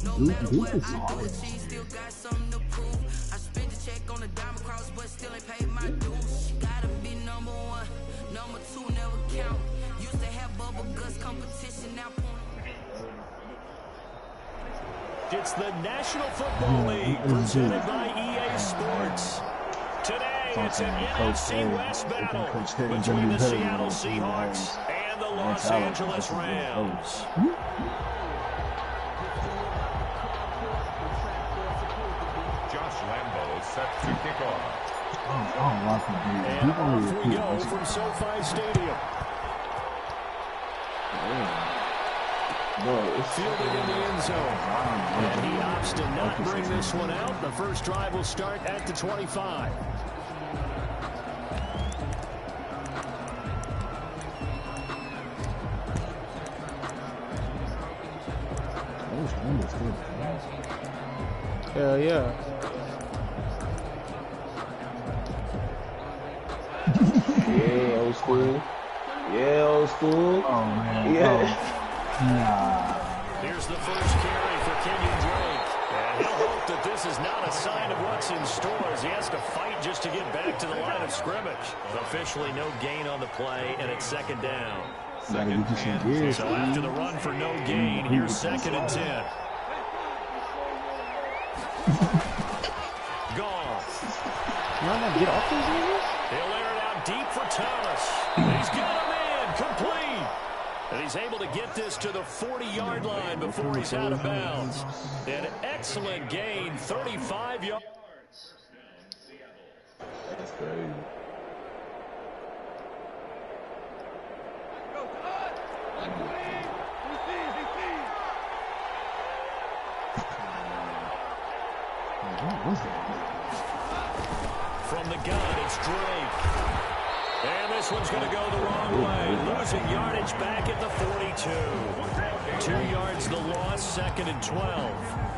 Duke is solid. It's the National Football League presented by EA Sports. Today, it's an NFC West battle between the Seattle Seahawks and the Los Angeles Rams. Josh Lambo set to kick off. And off we go from SoFi Stadium. Fielded in the end zone. And he opts to not bring this one out. The first drive will start at the 25. Hell yeah. Yeah, old school. Yeah, old school. Oh, man. Yeah. Nah. Here's the first carry for Kenyon Drake. And he'll hope that this is not a sign of what's in store as he has to fight just to get back to the line of scrimmage. Officially no gain on the play, and it's second down. So after the run for no gain, here's 2nd and 10. Gone. Get off these niggas? He'll air it out deep for Thomas. He's got him in, complete. And he's able to get this to the 40-yard line before he's out of bounds. An excellent gain, 35 yards. That's crazy. From the gun, it's Drake. And this one's going to go the wrong way. Losing yardage back at the 42. 2 yards the loss, 2nd and 12.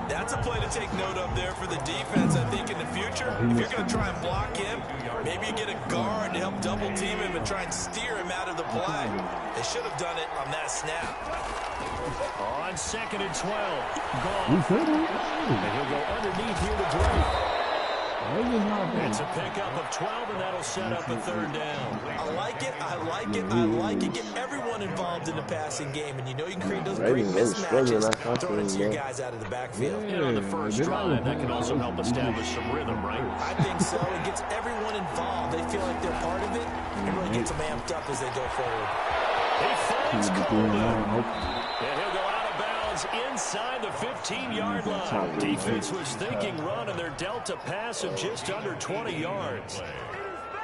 That's a play to take note of there for the defense, I think, in the future. If you're going to try and block him, maybe you get a guard to help double team him and try and steer him out of the play. They should have done it on that snap. On 2nd and 12. Gone. And he'll go underneath here to Drake. It's a pickup of 12, and that'll set up a 3rd down. I like it. I like it. I like it. Get everyone involved in the passing game, and you know you can create those great mismatches, throwing it to your guys out of the backfield. And on the first drive, that can also help establish some rhythm, right? I think so. It gets everyone involved. They feel like they're part of it. It really gets them amped up as they go forward. He finds Coleman. And he'll go out of bounds inside the 15-yard line. Defense was thinking run, and they're dealt a pass of just under 20 yards.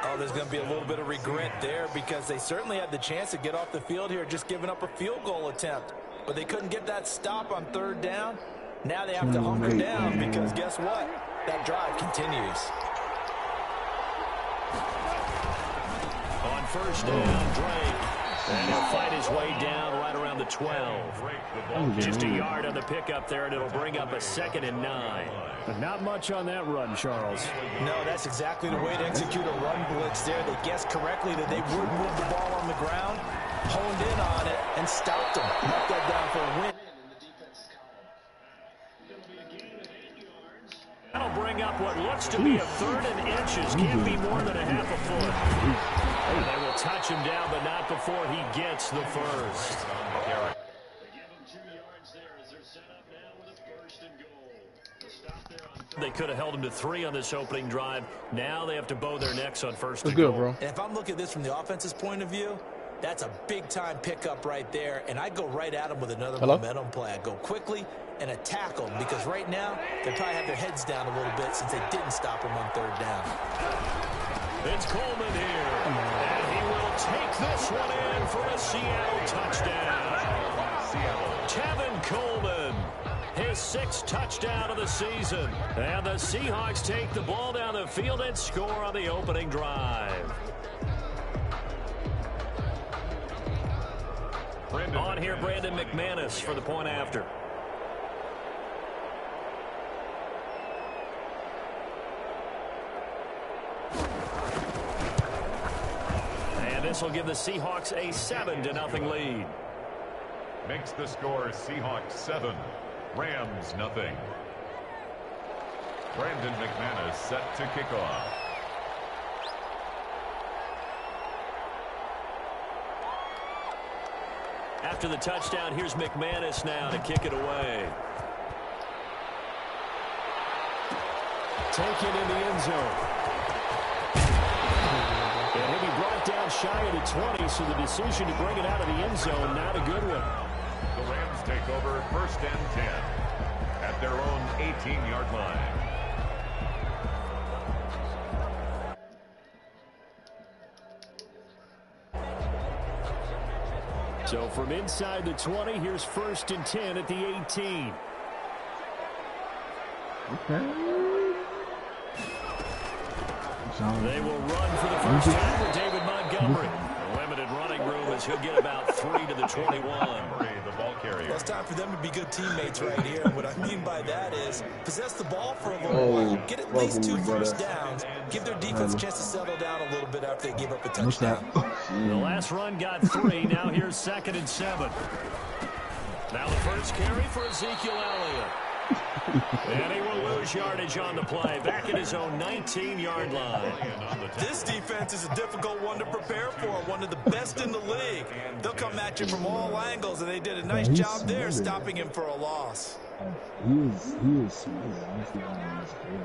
Oh, there's going to be a little bit of regret there because they certainly had the chance to get off the field here, just giving up a field goal attempt. But they couldn't get that stop on 3rd down. Now they have to hunker down because guess what? That drive continues. On 1st down, Drake. And he'll fight his way down right around the 12. Just a yard on the pickup there, and it'll bring up a 2nd and 9. But not much on that run, Charles. No, that's exactly the way to execute a run blitz there. They guessed correctly that they would move the ball on the ground, honed in on it, and stopped them. Knocked that down for a win. That'll bring up what looks to be a 3rd and inches. Can't be more than a half a foot. And they will touch him down, but not before he gets the first. They could have held him to 3 on this opening drive. Now they have to bow their necks on 1st and goal. Good, bro. And if I'm looking at this from the offense's point of view, that's a big-time pickup right there. And I'd go right at him with another momentum play. I'd go quickly and attack them because right now they probably have their heads down a little bit since they didn't stop him on 3rd down. It's Coleman here. And he will take this one in for a Seattle touchdown. Kevin Coleman. His 6th touchdown of the season. And the Seahawks take the ball down the field and score on the opening drive. On here, Brandon McManus for the point after. And this will give the Seahawks a 7-0 lead. Makes the score Seahawks 7, Rams nothing. Brandon McManus set to kick off. After the touchdown, here's McManus now to kick it away. Taken in the end zone. And he'll be brought down shy of the 20, so the decision to bring it out of the end zone, not a good one. The Rams take over 1st and 10 at their own 18-yard line. So from inside the 20, here's 1st and 10 at the 18. They will run for the first time with David Montgomery. Limited running room as he'll get about 3 to the 21. The ball carrier. Well, it's time for them to be good teammates right here. And what I mean by that is possess the ball for a little while, get at least 2 first downs, give their defense a chance to settle down a little bit after they give up a touchdown. The last run got 3. Now here's 2nd and 7. Now the first carry for Ezekiel Elliott. And he will lose yardage on the play, back at his own 19-yard line. This defense is a difficult one to prepare for, one of the best in the league. They'll come at you from all angles, and they did a nice job there stopping him for a loss. He is smart. Honestly, he's great.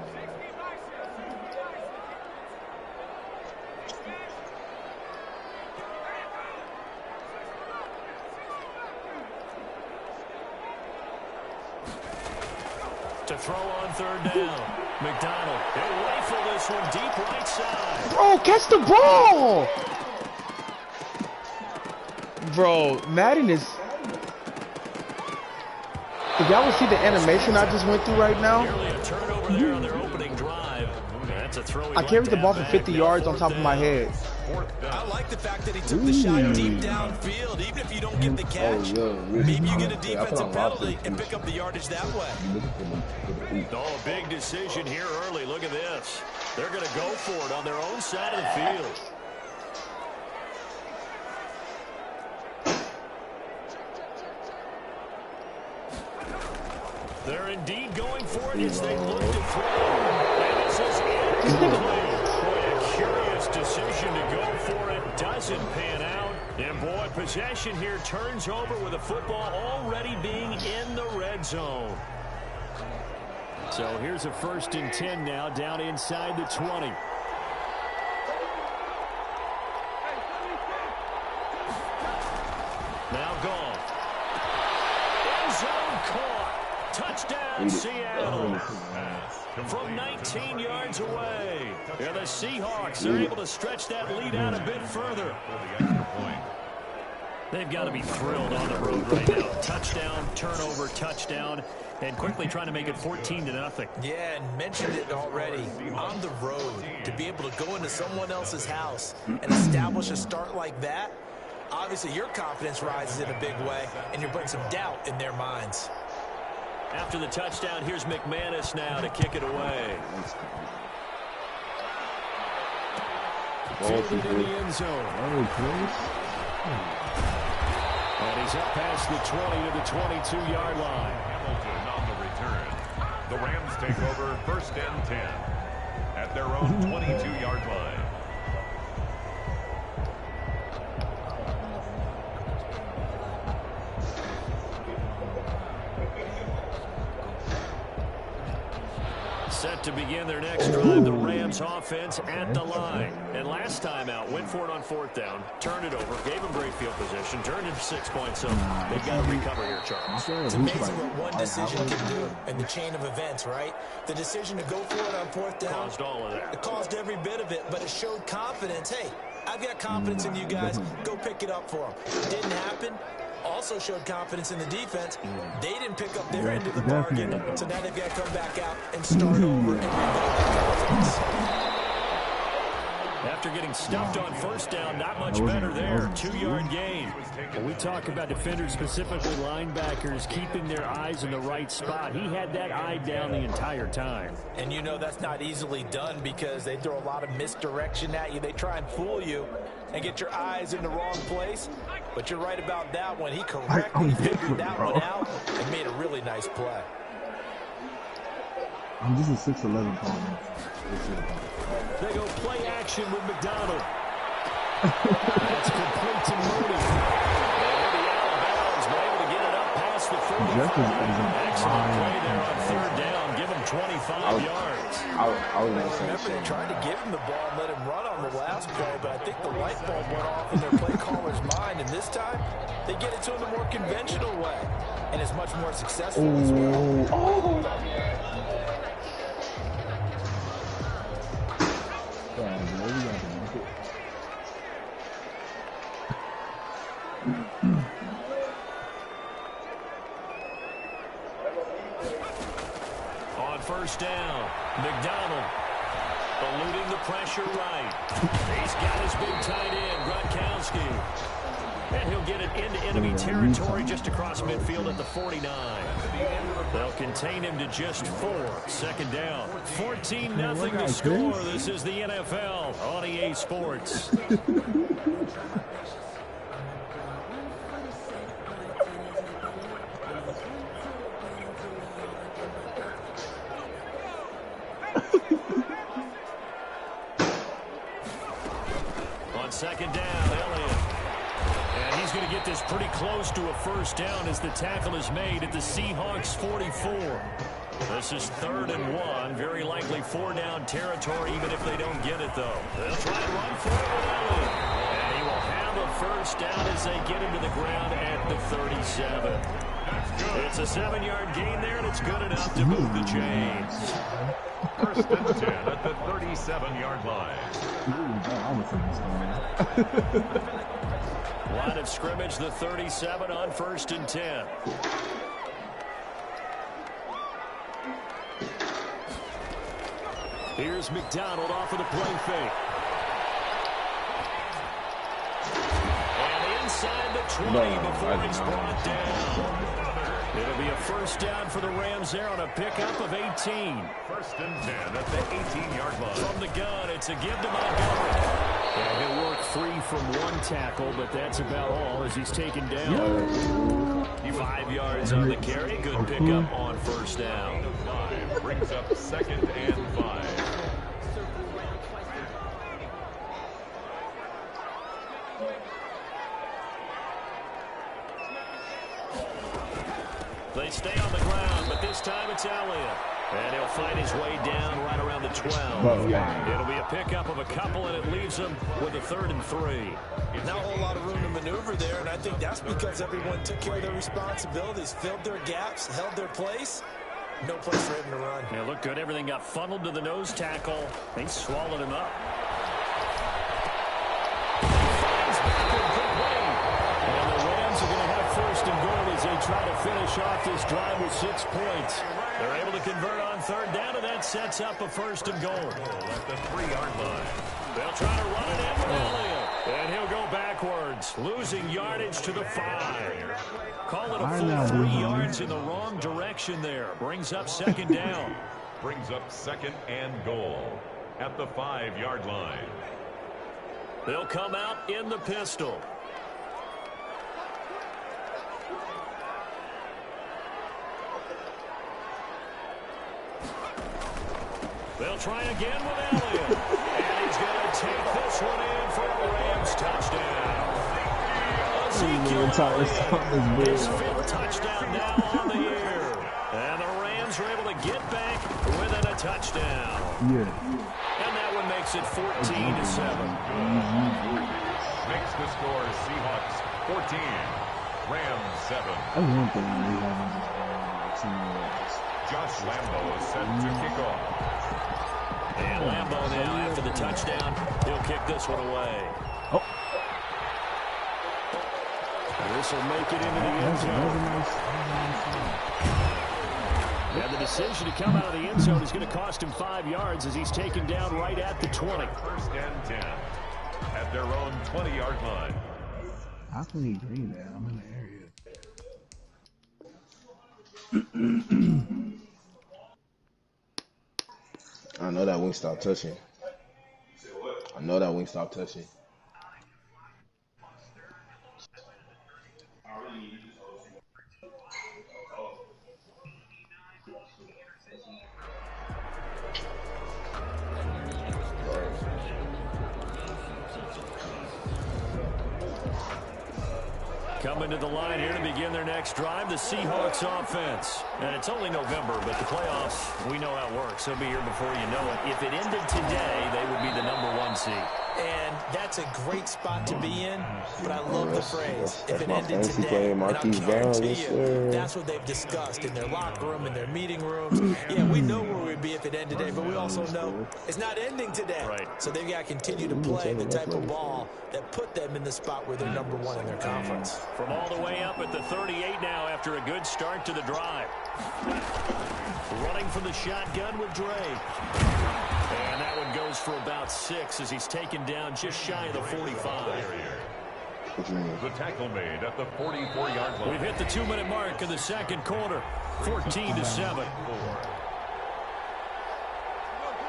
To throw on 3rd down. McDonald, he'll rifle this one deep right side. Bro, catch the ball! Bro, Madden is... If y'all would see the animation I just went through right now, Nearly a turnover there on their opening drive. That's a throw. I carried the ball for 50 yards on top of my head. I like the fact that he took the shot deep downfield, even if you don't get the catch. Maybe you get a defensive penalty and pick up the yardage that way. Oh, big decision here early. Look at this. They're going to go for it on their own side of the field. They're indeed going for it as they look to throw. And this is incomplete. Boy, a curious decision to go for it. Doesn't pan out. And boy, possession here turns over with the football already being in the red zone. So here's a 1st and 10 now, down inside the 20. Now gone. End zone caught. Touchdown, Seattle. From 19 yards away. Yeah, the Seahawks are able to stretch that lead out a bit further. They've got to be thrilled on the road right now. Touchdown, turnover, touchdown, and quickly trying to make it 14-0. Yeah, and mentioned it already. On the road, to be able to go into someone else's house and establish a start like that, obviously your confidence rises in a big way, and you're putting some doubt in their minds. After the touchdown, here's McManus now to kick it away. Fielded in the end zone. And he's up past the 20 to the 22-yard line. Hamilton on the return. The Rams take over 1st and 10 at their own 22-yard line. Set to begin their next drive, the Rams offense at the line. And last time out, went for it on 4th down, turned it over, gave them great field position, turned it 6 points. So they've got to recover here, Charles. It's amazing what one decision can do in the chain of events, right? The decision to go for it on 4th down Caused all of that. It caused every bit of it, but it showed confidence. Hey, I've got confidence in you guys. Go pick it up for them. It didn't happen. Also showed confidence in the defense. They didn't pick up their end of the bargain, so now they've got to come back out and start over and rebuild that confidence. After getting stuffed on 1st down, not much better there. 2-yard gain. When we talk about defenders, specifically linebackers, keeping their eyes in the right spot, he had that eye down the entire time. And you know that's not easily done because they throw a lot of misdirection at you. They try and fool you and get your eyes in the wrong place. But you're right about that one. He correctly figured that one out and made a really nice play. I'm just a 6'11" corner. They go play action with McDonald. That's complete to Mooney. And the out of bounds, but able to get it up past the 40. Excellent play there on third down. Give him 25 yards. I was going to say Remember, they tried to give him the ball and let him run on the last play, but I think the light bulb went off in their play caller's mind, and this time they get it to him the more conventional way, and it's much more successful as well. On first down, McDonald eluding the pressure right. He's got his big tight end, Gronkowski. And he'll get it into enemy territory just across midfield at the 49. They'll contain him to just 4. Second down. 14-0 to score. This is the NFL on EA Sports. On second down, Elliott. And he's going to get this pretty close to a first down as the tackle is made at the Seahawks 44. This is 3rd and 1. Very likely 4-down territory, even if they don't get it, though. They'll try and run for it with Elliott. And he will have a first down as they get him to the ground at the 37. It's a 7-yard gain there, and it's good enough to move the chains. First and 10 at the 37-yard line. Line of scrimmage, the 37 on 1st and 10. Here's McDonald off of the play fake. And inside the 20 before he's brought down. It'll be a first down for the Rams there on a pickup of 18. First and 10 at the 18-yard line. From the gun, it's a give to Montgomery. And he'll work free from one tackle, but that's about all as he's taken down. 5 yards on the carry. Good pickup on first down. 5 brings up 2nd and 5. They stay on the ground, but this time it's Elliott. And he'll find his way down right around the 12. It'll be a pickup of a couple, and it leaves him with a 3rd and 3. Not a whole lot of room to maneuver there, and I think that's because everyone took care of their responsibilities, filled their gaps, held their place. No place for him to run. It looked good. Everything got funneled to the nose tackle. They swallowed him up. And the Rams are going to have 1st and goal as they try to finish off this drive with 6 points. They're able to convert on 3rd down, and that sets up a 1st and goal. At the 3-yard line. They'll try to run it in with Elliott. And he'll go backwards, losing yardage to the 5. Call it a full 3 yards in the wrong direction there. Brings up 2nd down. Brings up 2nd and goal at the 5-yard line. They'll come out in the pistol. They'll try again with Elliott. And he's going to take this one in for a Rams touchdown. Ezekiel Elliott, his 5th touchdown now on the year. And the Rams are able to get back within a touchdown. And that one makes it 14-7. Makes the score Seahawks 14, Rams 7. I want them to have some Josh Lambo is set to kick off. And Lambo now, after the touchdown, he'll kick this one away. This will make it into the end zone. And the decision to come out of the end zone is going to cost him 5 yards as he's taken down right at the 20. 1st and 10 at their own 20-yard line. How can he green that? I'm in the area. I know that wing stop touching. I know that wing stop touching. Coming to the line here to begin their next drive, the Seahawks offense. And it's only November, but the playoffs, we know how it works. They'll be here before you know it. If it ended today, they would be the #1 seed. And that's a great spot to be in, but I love the phrase, if it ended fantasy today. player, And I'll Marquise Brown, guarantee yes, you, sir. that's what they've discussed in their locker room, in their meeting rooms. Yeah, we know where we'd be if it ended today, but we also know it's not ending today. Right. So they've got to continue to play the type of ball that put them in the spot where they're #1 in their conference. From all the way up at the 38 now after a good start to the drive. Running from the shotgun with Drake. And that one goes for about 6 as he's taken down just shy of the 45. The tackle made at the 44-yard line. We've hit the 2-minute mark in the second quarter. 14-7.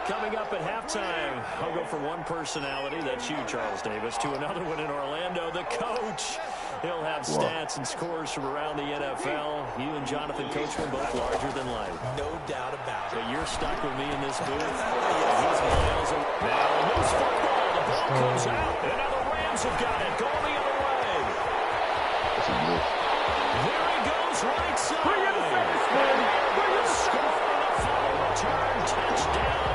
Coming up at halftime, I'll go from one personality, that's you, Charles Davis, to another one in Orlando, the coach. He'll have stats and scores from around the NFL. You and Jonathan Coachman both larger than life. No doubt about it. But you're stuck with me in this booth. He's miles away. Now, loose football. The ball comes out. And now the Rams have got it. Going the other way. There he goes, right side. Bring it to finish, man. Bring it to score on the final return. Touchdown,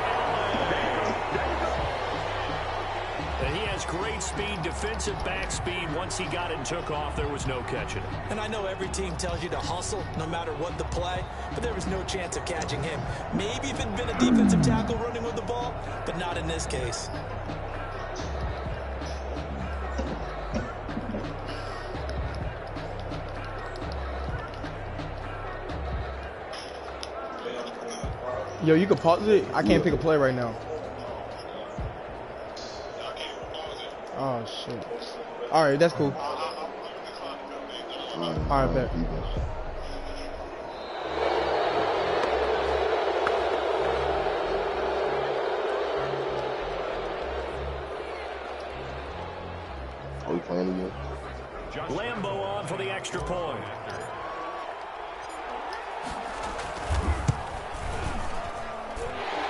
and he has great speed, defensive back speed. Once he got it and took off, there was no catching it. And I know every team tells you to hustle no matter what the play, but there was no chance of catching him. Maybe if it had been a defensive tackle running with the ball, but not in this case. Yo, you can pause it. I can't pick a play right now. Oh shit. All right, that's cool. All right, bet. Are we playing again? Lambo on for the extra point.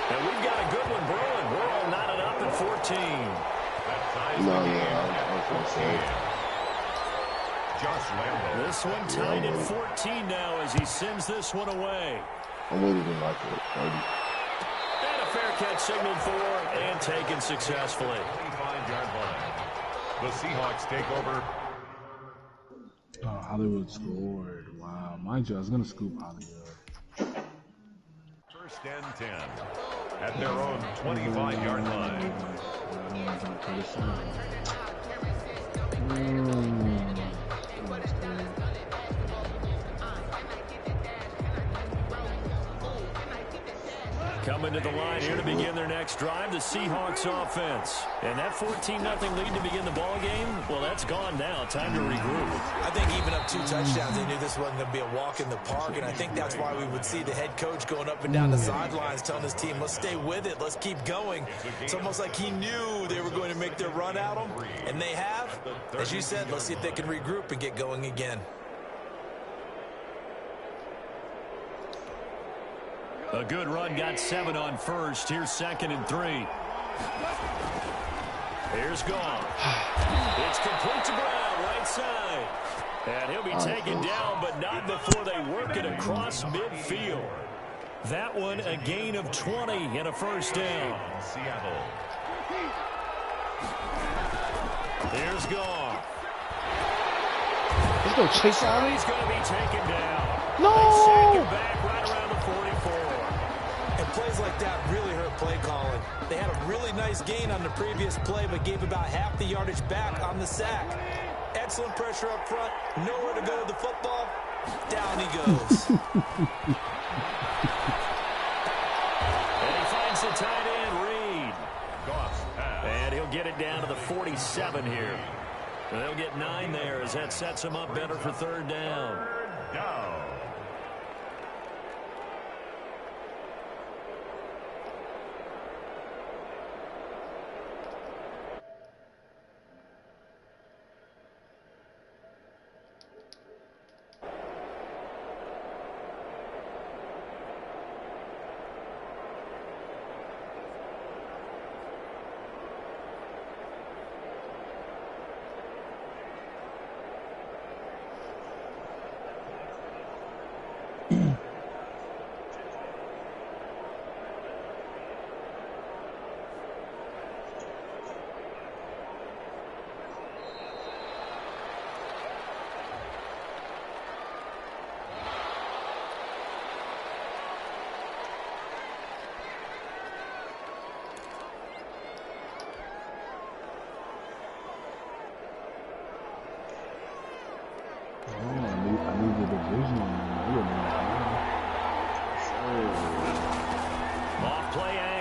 And we've got a good one brewing. We're all knotted up at 14. No, yeah, I was going to say. Josh Lambo. This one tied at 14 now as he sends this one away. I'm waiting in like 30. And a fair catch signaled for and taken successfully. 25-yard line. The Seahawks take over. Oh, Hollywood scored. Wow. Mind you, I was going to scoop Hollywood. First and 10 at their own 25-yard line. Coming to the line here to begin their next drive, the Seahawks offense. And that 14-0 lead to begin the ball game, well, that's gone now. Time to regroup. I think even up 2 touchdowns, they knew this wasn't going to be a walk in the park, and I think that's why we would see the head coach going up and down the sidelines telling his team, let's stay with it, let's keep going. It's almost like he knew they were going to make their run at him, and they have. As you said, let's see if they can regroup and get going again. A good run, got 7 on first. Here's 2nd and 3. Here's gone. It's complete to Brown, right side. And he'll be taken down, but not before they work it across midfield. That one, a gain of 20 and a first down. Seattle. Here's gone. Let's go chase on He's going to be taken down. No! They sack him back right around the 44. And plays like that really hurt play calling. They had a really nice gain on the previous play, but gave about half the yardage back on the sack. Excellent pressure up front. Nowhere to go with the football. Down he goes. And he finds the tight end, Reed. And he'll get it down to the 47 here. And they'll get 9 there as that sets him up better for 3rd down. Down.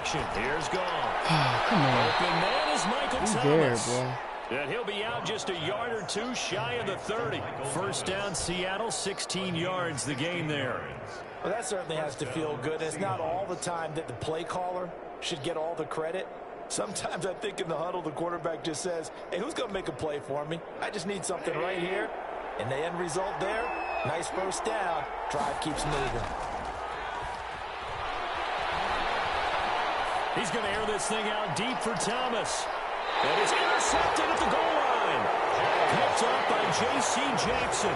action. Here's Goff. Come on. Open man is Michael He's Thomas. there, bro. And he'll be out just a yard or two shy of the 30. First down, Seattle, 16 yards the gain there. Well, that certainly has to feel good. It's not all the time that the play caller should get all the credit. Sometimes I think in the huddle, the quarterback just says, hey, who's going to make a play for me? I just need something right here. And the end result there, nice first down. Drive keeps moving. He's going to air this thing out deep for Thomas. And it's intercepted at the goal line. Picked up by J.C. Jackson.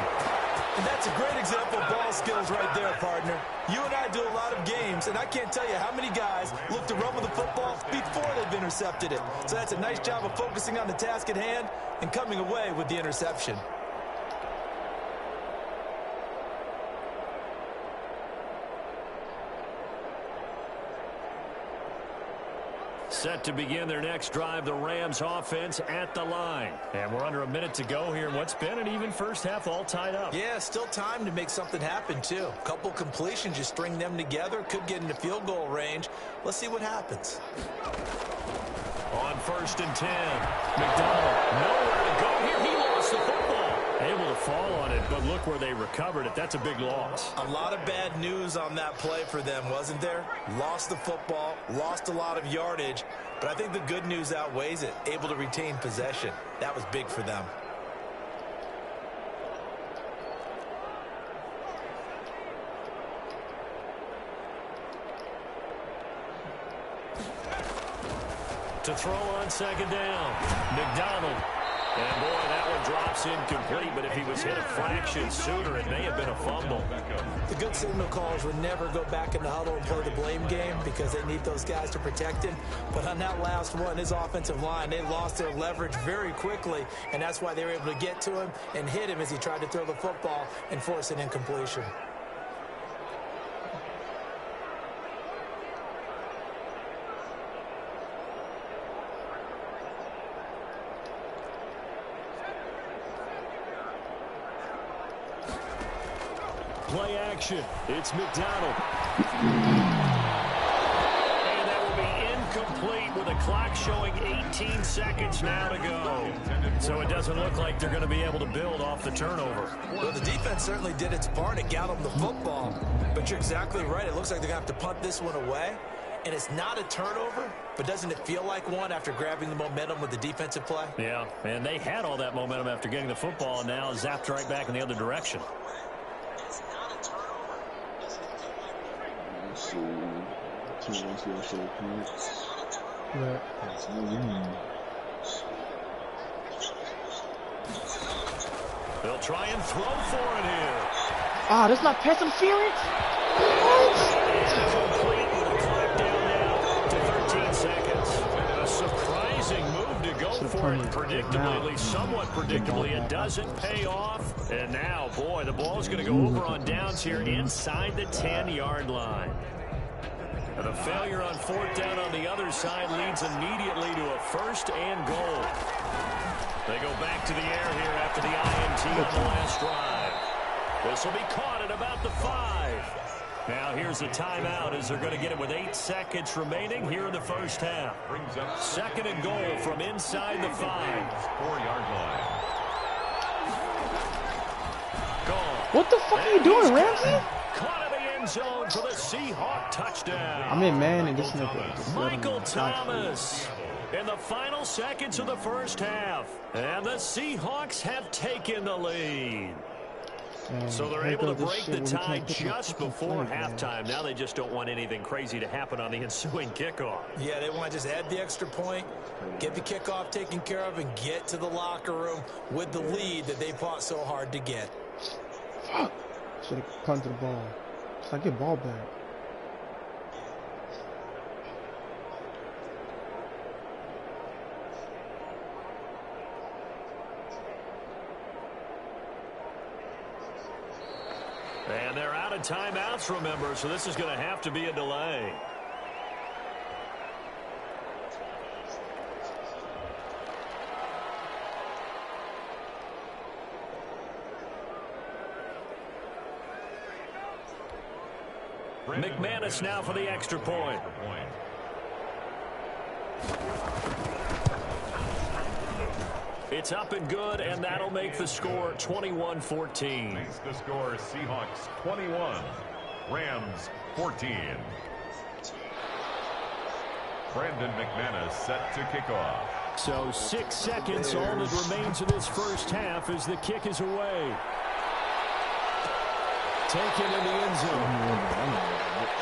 And that's a great example of ball skills right there, partner. You and I do a lot of games, and I can't tell you how many guys look to run with the football before they've intercepted it. So that's a nice job of focusing on the task at hand and coming away with the interception. Set to begin their next drive, the Rams offense at the line. And we're under a minute to go here in what's been an even first half, all tied up. Yeah, still time to make something happen, too. A couple completions, just string them together, could get into field goal range. Let's see what happens. On 1st and 10, McDonald, nowhere to go here. He lost the football. Able to fall on it, but look where they recovered it. That's a big loss. A lot of bad news on that play for them, wasn't there? Lost the football, lost a lot of yardage, but I think the good news outweighs it. Able to retain possession. That was big for them. To throw on 2nd down, McDonald. And, boy, that one drops incomplete, but if he was hit a fraction sooner, it may have been a fumble. The good signal callers would never go back in the huddle and play the blame game because they need those guys to protect him. But on that last one, his offensive line, they lost their leverage very quickly, and that's why they were able to get to him and hit him as he tried to throw the football and force an incompletion. Play action. It's McDonald. And that will be incomplete with the clock showing 18 seconds now to go. So it doesn't look like they're going to be able to build off the turnover. Well, the defense certainly did its part. It got them the football. But you're exactly right. It looks like they're going to have to punt this one away. And it's not a turnover, but doesn't it feel like one after grabbing the momentum with the defensive play? Yeah, and they had all that momentum after getting the football and now zapped right back in the other direction. They'll try and throw for it here. Ah, that's not pass interference? Complete with a clock down now to 13 seconds. A surprising move to go for it. Predictably, at least somewhat predictably, it doesn't pay off. And now, boy, the ball's going to go over on downs here inside the 10-yard line. And a failure on 4th down on the other side leads immediately to a 1st and goal. They go back to the air here after the INT on the last drive. This will be caught at about the 5. Now here's a timeout as they're going to get it with 8 seconds remaining here in the first half. 2nd and goal from inside the 5. 4-yard line. Goal. What the fuck are you doing, Ramsey? Caught in the end zone for the Seahawk touchdown. I'm in man and this nigga. Michael Thomas in the final seconds of the first half. And the Seahawks have taken the lead. So they're able to break the tie just before halftime. Now they just don't want anything crazy to happen on the ensuing kickoff. Yeah, they want to just add the extra point, get the kickoff taken care of, and get to the locker room with the lead that they fought so hard to get. Fuck. Should have punted the ball. So I get ball back. And they're out of timeouts, remember, so this is going to have to be a delay. McManus now for the extra point. It's up and good, and that'll make the score 21-14. Makes the score Seahawks 21, Rams 14. Brandon McManus set to kick off. So 6 seconds, all that remains of this first half as the kick is away. Taken in the end zone.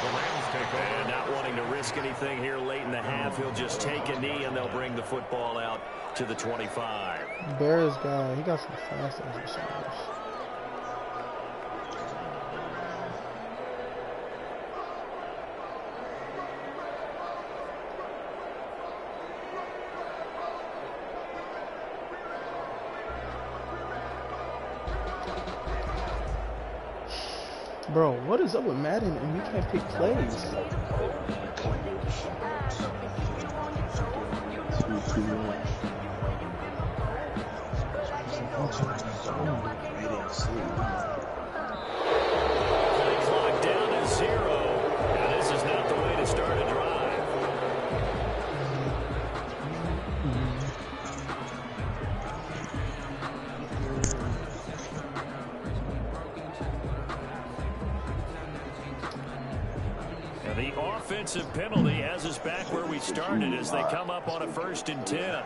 The Rams take over. And not wanting to risk anything here late in the half, he'll just take a knee, and they'll bring the football out to the 25. Bears guy, he got some fast receivers. Bro, what is up with Madden and you can't pick plays? Play clock down to 0. Now this is not the way to start a drive. And the offensive penalty has us back where we started as they come up on a 1st and 10.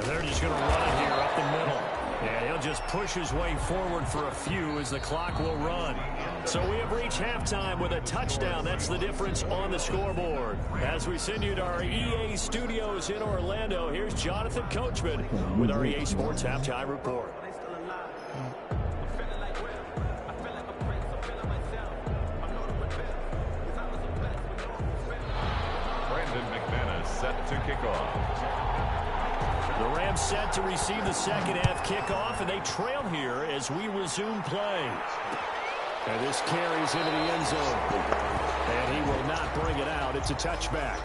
They're just going to run it here up the middle. And he'll just push his way forward for a few as the clock will run. So we have reached halftime with a touchdown. That's the difference on the scoreboard. As we send you to our EA studios in Orlando, here's Jonathan Coachman with our EA Sports Halftime Report. Brandon McManus set to kick off. The Rams set to receive the second half kickoff, and they trail here as we resume play. And this carries into the end zone. And he will not bring it out. It's a touchback.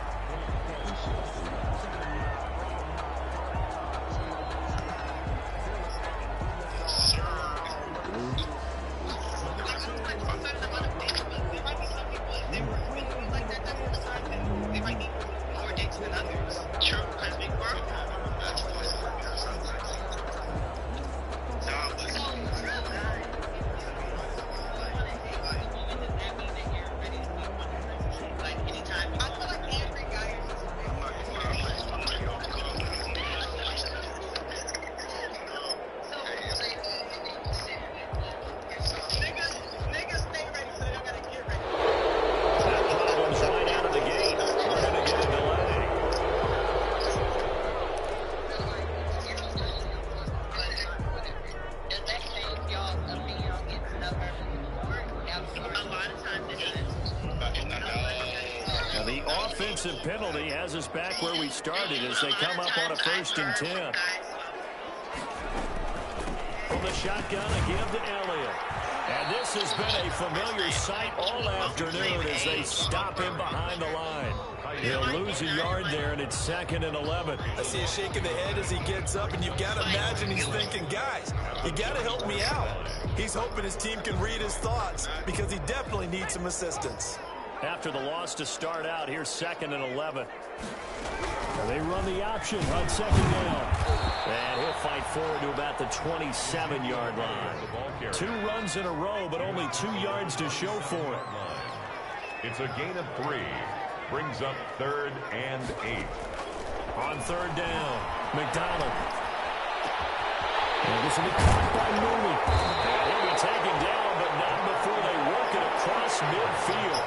Penalty has us back where we started as they come up on a 1st and 10. From the shotgun, a give to Elliott. And this has been a familiar sight all afternoon as they stop him behind the line. He'll lose a yard there, and it's 2nd and 11. I see him shaking the head as he gets up, and you've got to imagine he's thinking, guys, you got to help me out. He's hoping his team can read his thoughts because he definitely needs some assistance. After the loss to start out, here's 2nd and 11. They run the option on 2nd down. And he'll fight forward to about the 27-yard line. 2 runs in a row, but only 2 yards to show for it. It's a gain of 3. Brings up 3rd and 8. On 3rd down, McDonald. And this will be caught by Mooney. And he'll be taken down, but not before they work it across midfield.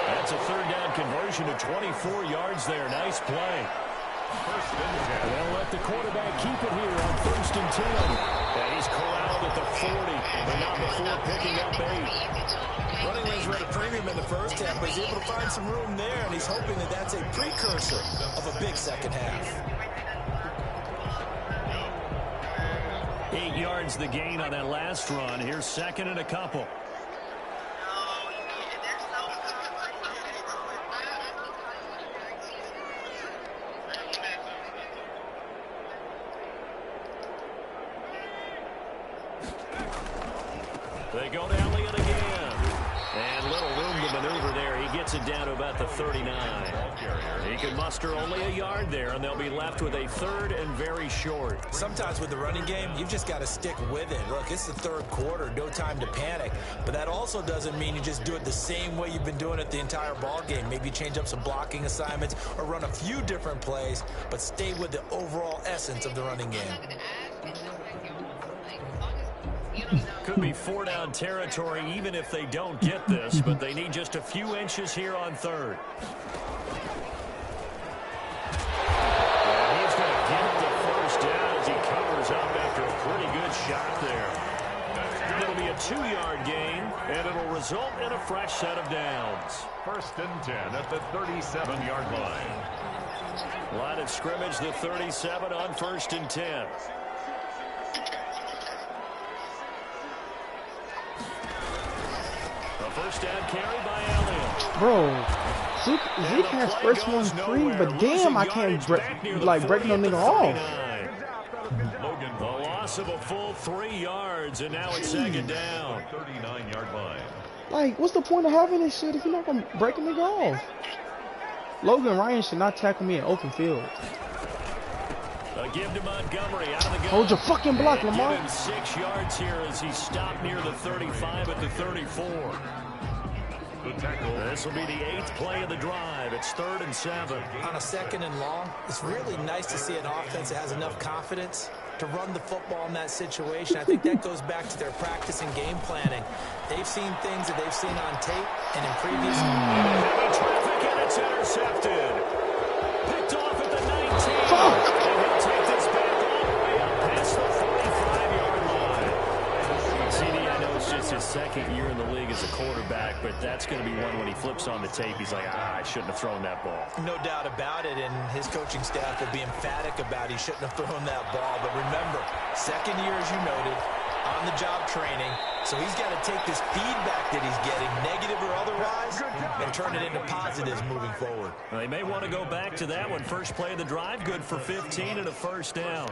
That's a 3rd down conversion to 24 yards there. Nice play. 1st and 10. They'll let the quarterback keep it here on 1st and 10. And he's corralled at the 40, but not before picking up 8. Running lanes were at a premium in the first half, but he's able to find some room there, and he's hoping that that's a precursor of a big second half. 8 yards the gain on that last run. Here's 2nd and a couple. They go to Elliott again. And little room to maneuver there. He gets it down to about the 39. He can muster only a yard there, and they'll be left with a 3rd and very short. Sometimes with the running game, you've just got to stick with it. Look, it's the 3rd quarter, no time to panic. But that also doesn't mean you just do it the same way you've been doing it the entire ball game. Maybe change up some blocking assignments or run a few different plays, but stay with the overall essence of the running game. Could be 4-down territory even if they don't get this, but they need just a few inches here on 3rd. And he's going to get the first down as he covers up after a pretty good shot there. It'll be a 2-yard gain, and it'll result in a fresh set of downs. 1st and 10 at the 37-yard line. Line of scrimmage, the 37 on 1st and 10. First down carry by Elliott. Bro, Zeke has first one free, but damn, I can't break no nigga off. The loss of a full 3 yards, and now it's 2nd down. 39-yard line. Like, what's the point of having this shit if you're not going to break a nigga off? Logan Ryan should not tackle me in open field. A give to Montgomery out of the gun. Hold your fucking block, Lamar. Give him 6 yards here as he stopped near the 35 at the 34. This will be the 8th play of the drive. It's 3rd and 7. On a 2nd and long, it's really nice to see an offense that has enough confidence to run the football in that situation. I think that goes back to their practice and game planning. They've seen things that they've seen on tape and in previous. Heavy traffic, and it's intercepted. Picked off at the 19. Fuck. And he'll take this back all the way up past the 45-yard line. CD, I know it's just his 2nd year in the league as a quarterback, but that's going to be one when he flips on the tape. He's like, I shouldn't have thrown that ball. No doubt about it, and his coaching staff will be emphatic about he shouldn't have thrown that ball. But remember, 2nd year, as you noted, on-the-job training, so he's got to take this feedback that he's getting, negative or otherwise, and turn it into positives moving forward. Well, they may want to go back to that one. First play of the drive, good for 15 and a 1st down.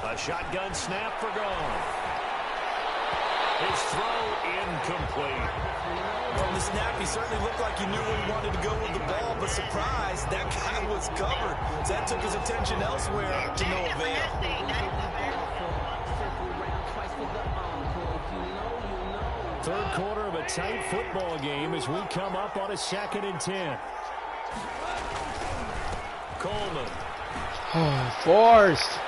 A shotgun snap for Gone. His throw incomplete. From the snap, he certainly looked like he knew where he wanted to go with the ball, but surprise, that guy was covered. So that took his attention elsewhere to no avail. 3rd quarter of a tight football game as we come up on a 2nd and 10. Coleman. Oh, forced.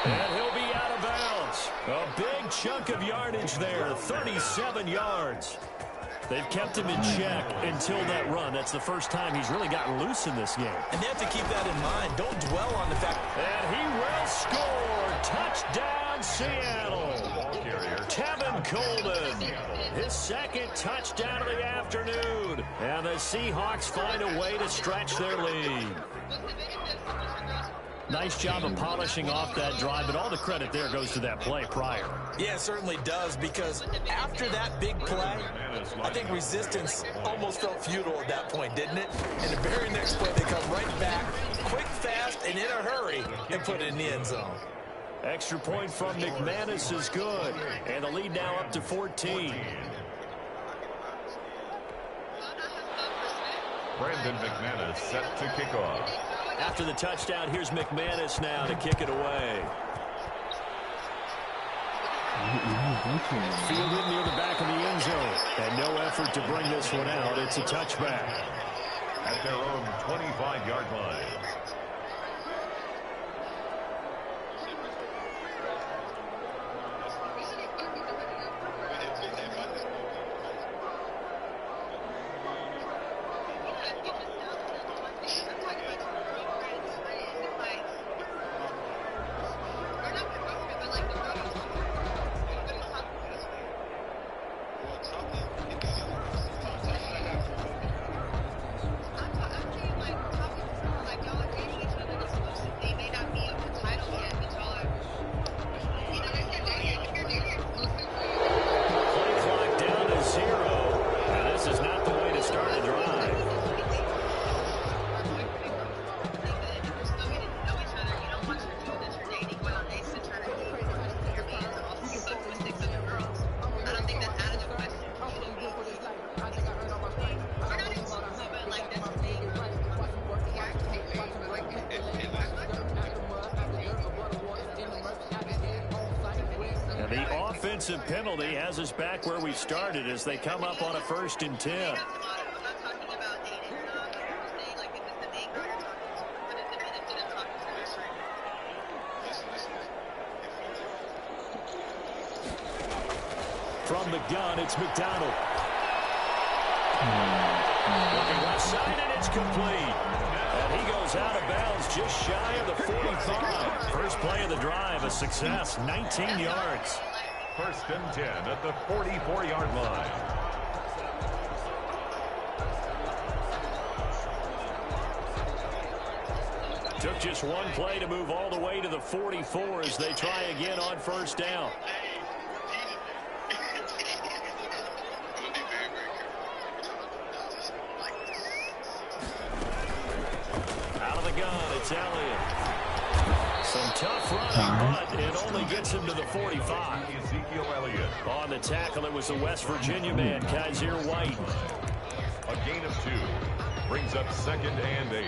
And he'll be out of bounds. A big chunk of yardage there, 37 yards. They've kept him in check until that run. That's the first time he's really gotten loose in this game. And they have to keep that in mind. Don't dwell on the fact. And he will score. Touchdown, Seattle. Tevin Coleman. His 2nd touchdown of the afternoon. And the Seahawks find a way to stretch their lead. Nice job of polishing off that drive, but all the credit there goes to that play prior. Yeah, it certainly does, because after that big play, I think resistance almost felt futile at that point, didn't it? And the very next play, they come right back, quick, fast, and in a hurry, and put it in the end zone. Extra point from McManus is good, and the lead now up to 14. Brandon McManus set to kick off. After the touchdown, here's McManus now to kick it away. Fielded near the back of the end zone. And no effort to bring this one out. It's a touchback. At their own 25-yard line. The offensive penalty has us back where we started as they come up on a 1st and 10. From the gun, it's McDonald. Looking left side, and it's complete. And he goes out of bounds just shy of the 45. First play of the drive, a success, 19 yards. 1st and 10 at the 44-yard line. Took just one play to move all the way to the 44 as they try again on 1st down. Out of the gun, it's Elliott. Some tough running, but it only gets him to the 45. Ezekiel Elliott. On the tackle, it was the West Virginia man, Kaiser White. A gain of 2. Brings up 2nd and 8.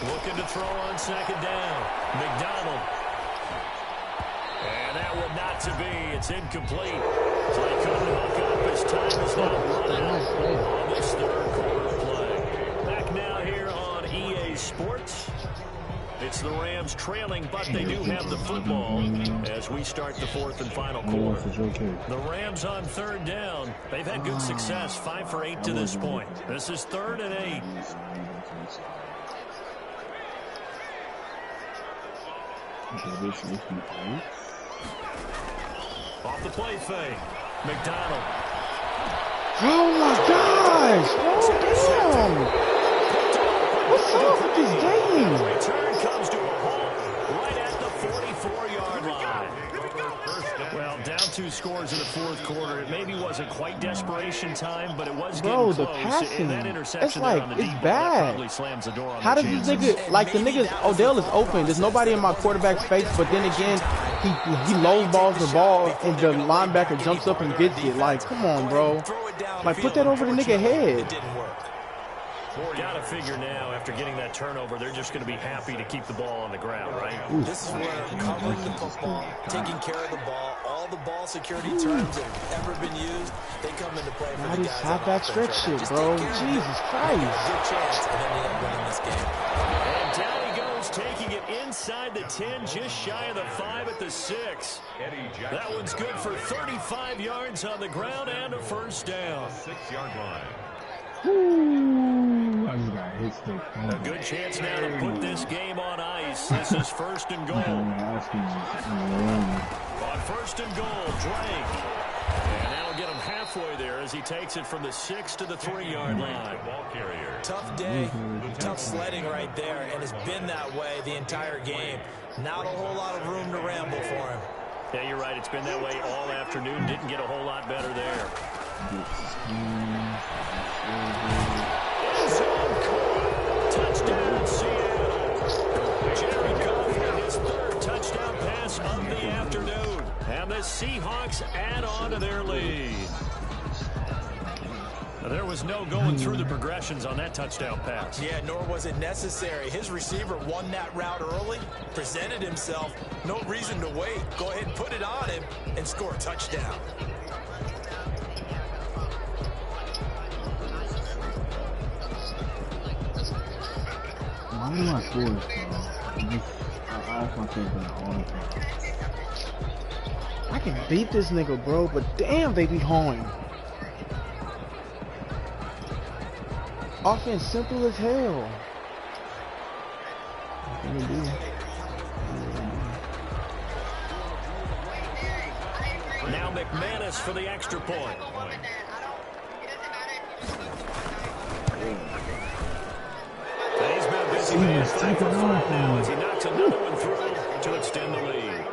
Looking to throw on 2nd down. McDonald. And that one not to be. It's incomplete. So he couldn't hook up. His time is not run out on this 3rd quarter play. Back now here on EA Sports. It's the Rams trailing, but they do have the football as we start the 4th and final quarter. The Rams on 3rd down. They've had good success, 5 for 8 to this point. This is 3rd and 8. Off the play fake. McDonald. Oh my gosh! Oh damn! What's up with this game? Return comes to a halt right at the 44-yard line. Well, down 2 scores in the 4th quarter. It maybe wasn't quite desperation time, but it was getting the close. passing, And that interception it's like, on the it's deep ball, bad. that probably slams the door on How the does this chances. nigga, like the niggas, Odell is open. There's nobody in my quarterback's face, but then again, he low balls the ball and the linebacker jumps up and gets it. Like, come on, bro. Like, put that over the nigga head. Got to figure now, after getting that turnover, they're just going to be happy to keep the ball on the ground, right? This is where covering the football, taking care of the ball, all the ball security terms that have ever been used, they come into play for Why the this guys halfback stretch shit, bro? Jesus Christ. Good chance, and then they end up winning this game. And down he goes, taking it inside the 10, just shy of the 5 at the 6. That one's good for 35 yards on the ground and a 1st down. 6-yard line. Ooh, I just got hit stick. A good chance now to put this game on ice. This is 1st and goal. On 1st and goal, Drake. And that'll get him halfway there as he takes it from the 6 to the 3-yard line. Ball carrier. Tough day, tough sledding right there, and it's been that way the entire game. Not a whole lot of room to ramble for him. Yeah, you're right. It's been that way all afternoon. Didn't get a whole lot better there. Touchdown, Seattle. Jared Goff with his 3rd touchdown pass of the afternoon. And the Seahawks add on to their lead. There was no going through the progressions on that touchdown pass. Yeah, nor was it necessary. His receiver won that route early, presented himself. No reason to wait. Go ahead and put it on him and score a touchdown. Why am I forced, bro? I ask myself that all the time. I can beat this nigga, bro, but damn, they be hauling. Offense simple as hell. What can we do? Now McManus for the extra point. He's been a busy man, 5 for 5 now as he knocks another one through to extend the lead.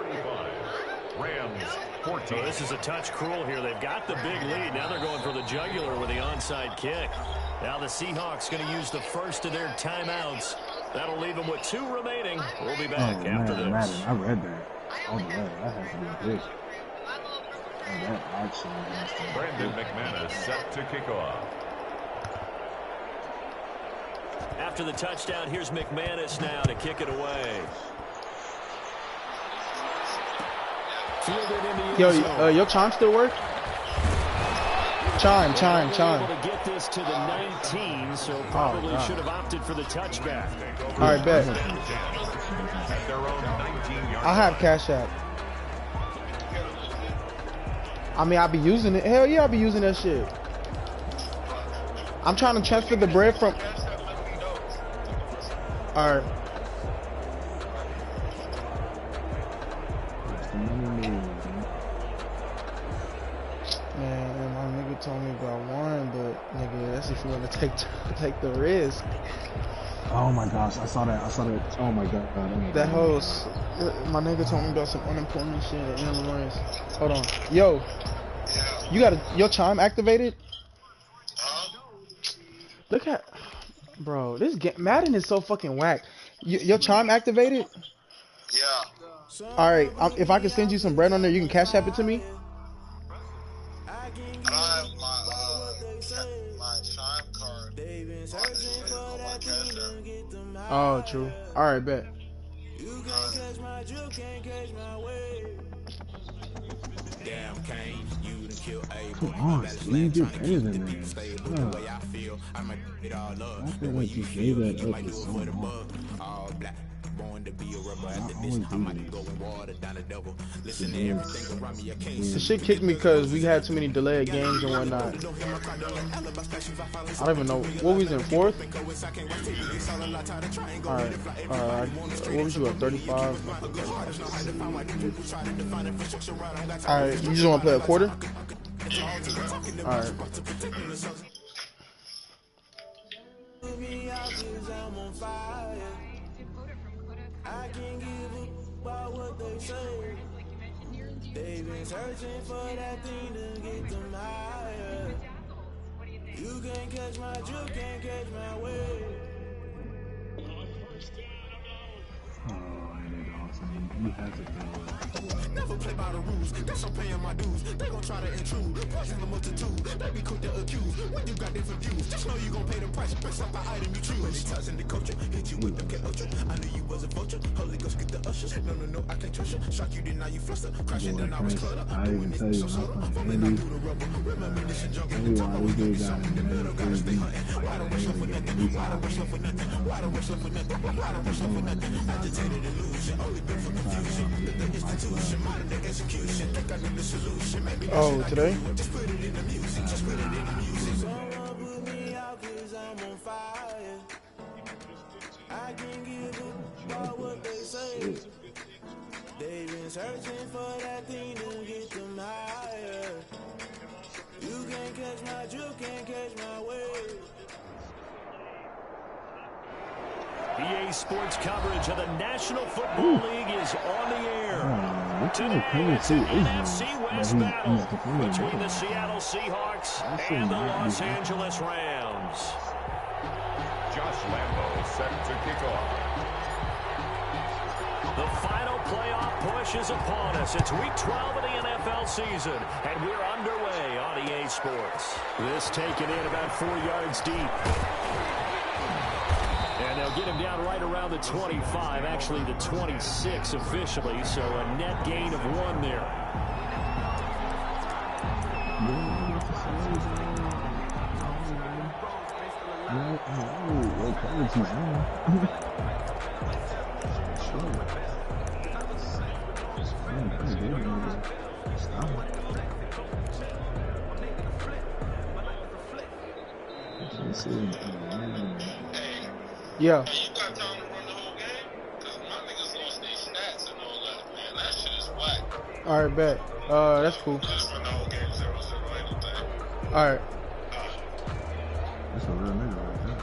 Rams, 14. So this is a touch cruel here. They've got the big lead. Now they're going for the jugular with the onside kick. Now the Seahawks going to use the first of their timeouts. That'll leave them with 2 remaining. We'll be back after this. I read that. Oh, yeah, that has to be big. Oh, that actually has to be Brandon McManus set to kick off. After the touchdown, here's McManus now to kick it away. Yo, your chime still work? Chime. Able to get this to the 19, so probably should have opted for the touchback. All right, bet. I have Cash App. I mean, I'll be using it. Hell yeah, I'll be using that shit. I'm trying to transfer the bread from... All right. Man, my nigga told me about one, but nigga, that's if you want to take the risk. Oh my gosh, I saw that. Oh my god. That host, my nigga told me about some unemployment shit at Illinois. Hold on. Yo, you got your chime activated? Look at, bro, this Madden is so fucking whack. Your chime activated? Yeah. All right, if I can send you some bread on there, you can Cash App it to me? I don't have my chime card on my Cash App. Oh, true. All right, bet. Come on, Steve, you're better than this. I feel like you gave that up for so long. The shit kicked me because we had too many delayed games and whatnot. I don't even know. What was in fourth? Alright. What was you at? 35? Alright, you just want to play a quarter? Alright. I can give about what they say. They've been searching for that thing to get them higher. You can't catch my drift, can't catch my wave. You have to go. Never play by the rules, that's I'm paying my dues. They gon' try to intrude, poison the multitude. They be quick to accuse, when you got different views. Just know you gon' pay the price, based off the item you choose. Many times in the culture, hit you with the K-Ultra. I knew you was a vulture, Holy Ghost get the ushers. No, I can't trust you. Shock you, then now you fluster. Crashing down, I was clutter. I even tell you, Andy, everyone we do got in the middle of the why the rush for nothing? Why the rush for nothing? Why the rush for nothing? Why the rush for nothing? Agitated illusion, only been for confusion. The institution, modern day execution. Think I need the solution. Oh, today? Just put it in the music. Just put it in the music. Someone put me out 'cause I'm on fire. I can give about what they say. They've been searching for that thing to get them higher. You can't catch my drift, can't catch my wave. EA Sports coverage of the National Football League is on the air. Today, it's an NFC West battle between the Seattle Seahawks and the Los Angeles Rams. Josh Lambo set to kick off. The final playoff push is upon us. It's week 12 of the NFL season, and we're underway on EA Sports. This taken in about 4 yards deep. And they'll get him down right around the 25, actually the 26 officially, so a net gain of 1 there. Yeah. You got time to run the whole game? Because my niggas lost their stats and all that, man. That shit is whack. Alright, bet. That's cool. Just run the whole game 0-0, anything. Alright. That's a real nigga right there.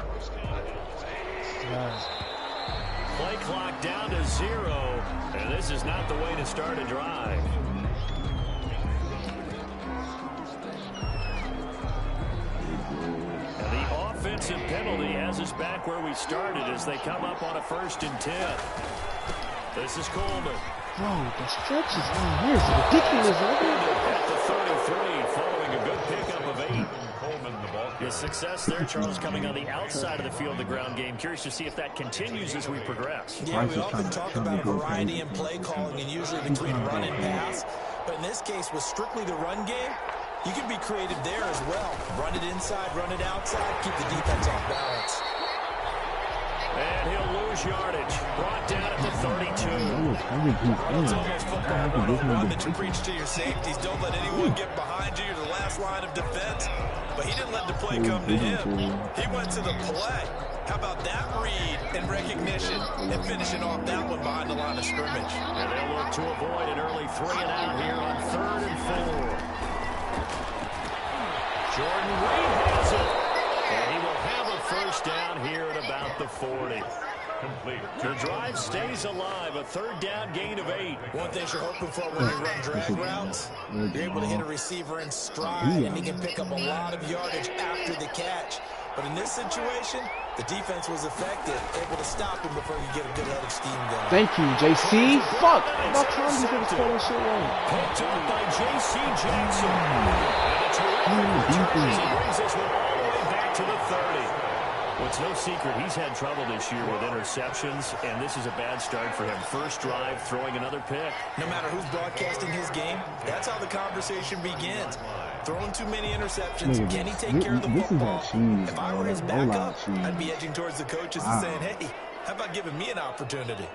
Play clock down to 0, and this is not the way to start a drive. And the offensive penalty has us back where we started as they come up on a 1st and 10. This is Coleman. Bro, the stretches on here is ridiculous, nigga. At the 33, following a good pickup of 8. Coleman, the ball. His success there, Charles, coming on the outside of the field, the ground game. Curious to see if that continues as we progress. Yeah, we often talk about a variety in play calling and usually between run and pass. But in this case, with strictly the run game, you can be creative there as well. Run it inside, run it outside, keep the defense off balance. And he'll lose yardage. Brought down at the 32. It's almost football 101 that you preach to your safeties. Don't let anyone get behind you. You're the last line of defense. But he didn't let the play come to him. He went to the play. How about that read and recognition and finishing off that one behind the line of scrimmage. And they'll look to avoid an early 3 and out here on 3rd and 4. Jordan Reed has it. And he will have a first down here at about the 40. Complete. The drive stays alive. A 3rd down gain of 8. One thing you're hoping for when you run drag routes, you're able to hit a receiver in stride, and he can pick up a lot of yardage after the catch. But in this situation, the defense was effective, able to stop him before you get a good head of steam going. Thank you, JC. Fuck. About time you could have spelled that shit wrong. Picked up by J.C. Jackson. And a terrific return as he brings this one all the way back to the 30. Well, it's no secret he's had trouble this year with interceptions, and this is a bad start for him. First drive, throwing another pick. No matter who's broadcasting his game, that's how the conversation begins. Throwing too many interceptions, can he take care of the football? If I were his backup, I'd be edging towards the coaches and saying, hey, how about giving me an opportunity?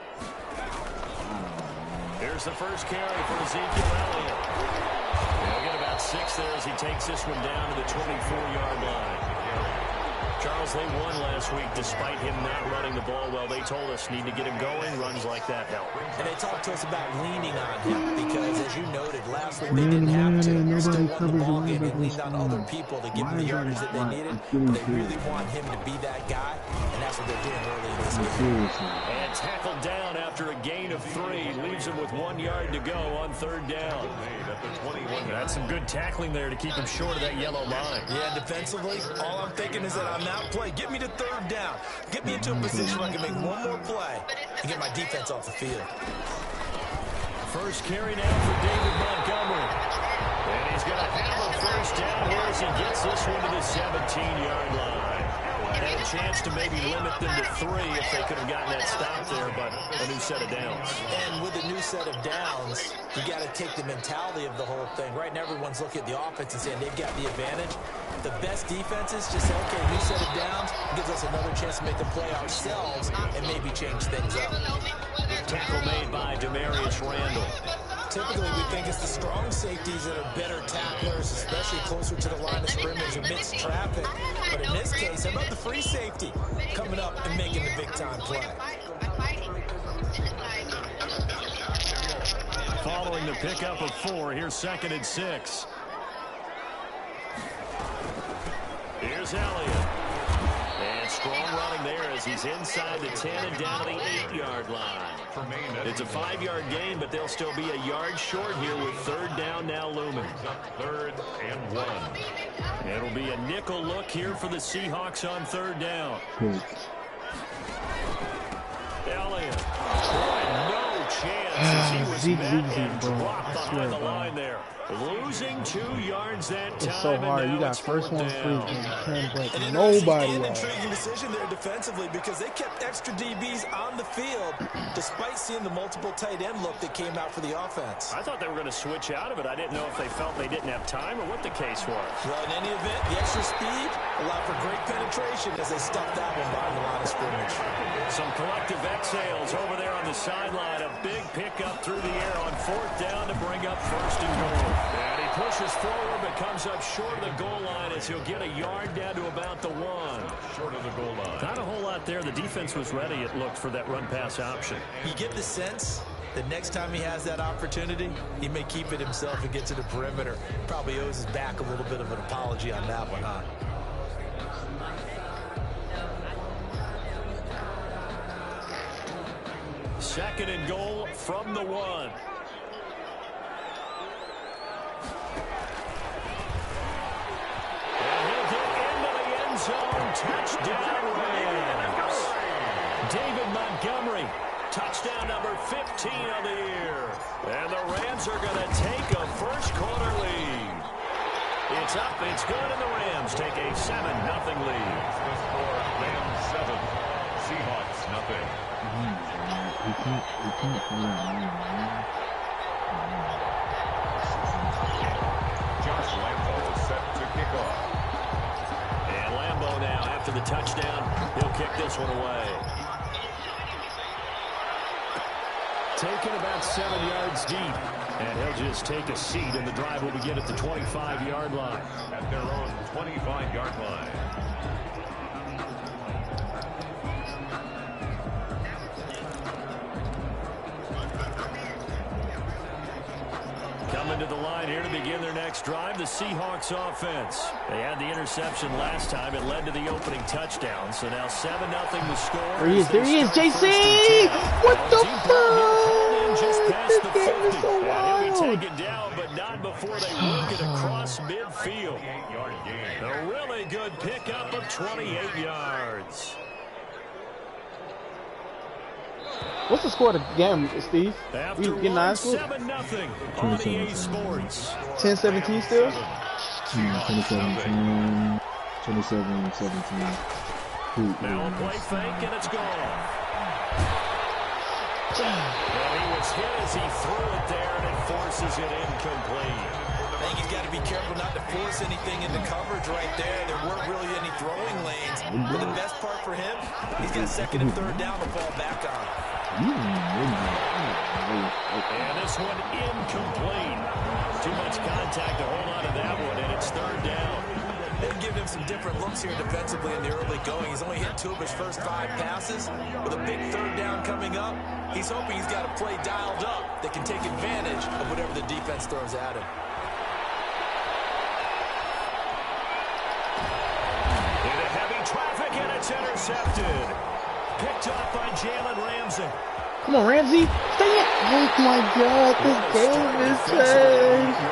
Here's the first carry for Ezekiel Elliott. He'll get about 6 there as he takes this one down to the 24-yard line. Charles, they won last week despite him not running the ball well. They told us need to get him going. Runs like that help. And they talked to us about leaning on him because, as you noted, last week they didn't have to. Still won the ball game. They leaned on other people to give them the yardage that they needed. But they really want him to be that guy, and that's what they're doing early in this game. And tackled down after a gain of 3. Leaves him with 1 yard to go on 3rd down. That's some good tackling there to keep him short of that yellow line. Yeah, defensively, all I'm thinking is that on that play, get me to 3rd down. Get me into a position where I can make one more play and get my defense off the field. First carry now for David Montgomery. And he's going to have a first down here as he gets this one to the 17-yard line. Had a chance to maybe limit them to 3 if they could have gotten that stop there, but a new set of downs. And with a new set of downs, you got to take the mentality of the whole thing. Right now, everyone's looking at the offense and saying they've got the advantage. The best defenses just say, okay, new set of downs gives us another chance to make a play ourselves and maybe change things up. Tackle made by Demarius Randall. Typically, we think it's the strong safeties that are better tacklers, especially closer to the line of scrimmage amidst traffic. But in this case, how about the free safety coming up and making the big-time play? Following the pickup of 4, here's 2nd and 6. Here's Elliott. And strong running there as he's inside the 10 and down to the 8-yard line. It's a 5-yard gain, but they'll still be a yard short here with 3rd down now looming. 3rd and 1. It'll be a nickel look here for the Seahawks on 3rd down. Elliott. No chance as he was met and dropped behind the line there. Losing 2 yards that time. It's so hard. You got first one free. And nobody. An intriguing decision there defensively because they kept extra DBs on the field despite seeing the multiple tight end look that came out for the offense. I thought they were going to switch out of it. I didn't know if they felt they didn't have time or what the case was. Well, in any event, the extra speed allowed for great penetration as they stuffed that one behind the line of scrimmage. Some collective exhales over there on the sideline. A big pickup through the air on 4th down to bring up 1st and goal. And he pushes forward but comes up short of the goal line as he'll get a yard down to about the 1. Short of the goal line. Not a whole lot there. The defense was ready, it looked, for that run-pass option. You get the sense that next time he has that opportunity, he may keep it himself and get to the perimeter. Probably owes his back a little bit of an apology on that one, huh? Second and goal from the 1. And he'll get into the end zone. Touchdown Rams. David Montgomery Touchdown number 15 of the year. And the Rams are going to take a first quarter lead. It's up, it's good, and the Rams take a 7-0 lead. The score, Rams 7, Seahawks nothing. Josh Lambo is set to kick off. And Lambo now, after the touchdown, he'll kick this one away. Taken about 7 yards deep. And he'll just take a seat, and the drive will begin at the 25-yard line. At their own 25-yard line. Coming to the line here to begin their next drive, the Seahawks offense. They had the interception last time. It led to the opening touchdown. So now 7-0 the score. There he is, JC! What the fuck? Just past the 50. This game is so wild. He'll be taken down, but not before they work it across midfield. A really good pickup of 28 yards. What's the score of the game, Steve? We getting 9 scores? 7-0 on EA Sports. 10-17 still? 27-10, 27-17. Now a play fake, and it's gone. Well, he was hit as he threw it there, and it forces it incomplete. I think he's got to be careful not to force anything into coverage right there. There weren't really any throwing lanes. But the best part for him, he's got 2nd and 3rd down to fall back on. And this one incomplete. Too much contact to hold on to that one, and it's 3rd down. They've given him some different looks here defensively in the early going. He's only hit 2 of his first 5 passes. With a big 3rd down coming up, he's hoping he's got a play dialed up that can take advantage of whatever the defense throws at him. Into heavy traffic, and it's intercepted. Picked up by Jalen Ramsey. Come on, Ramsey. Stay in. Oh, my God. This game is changed.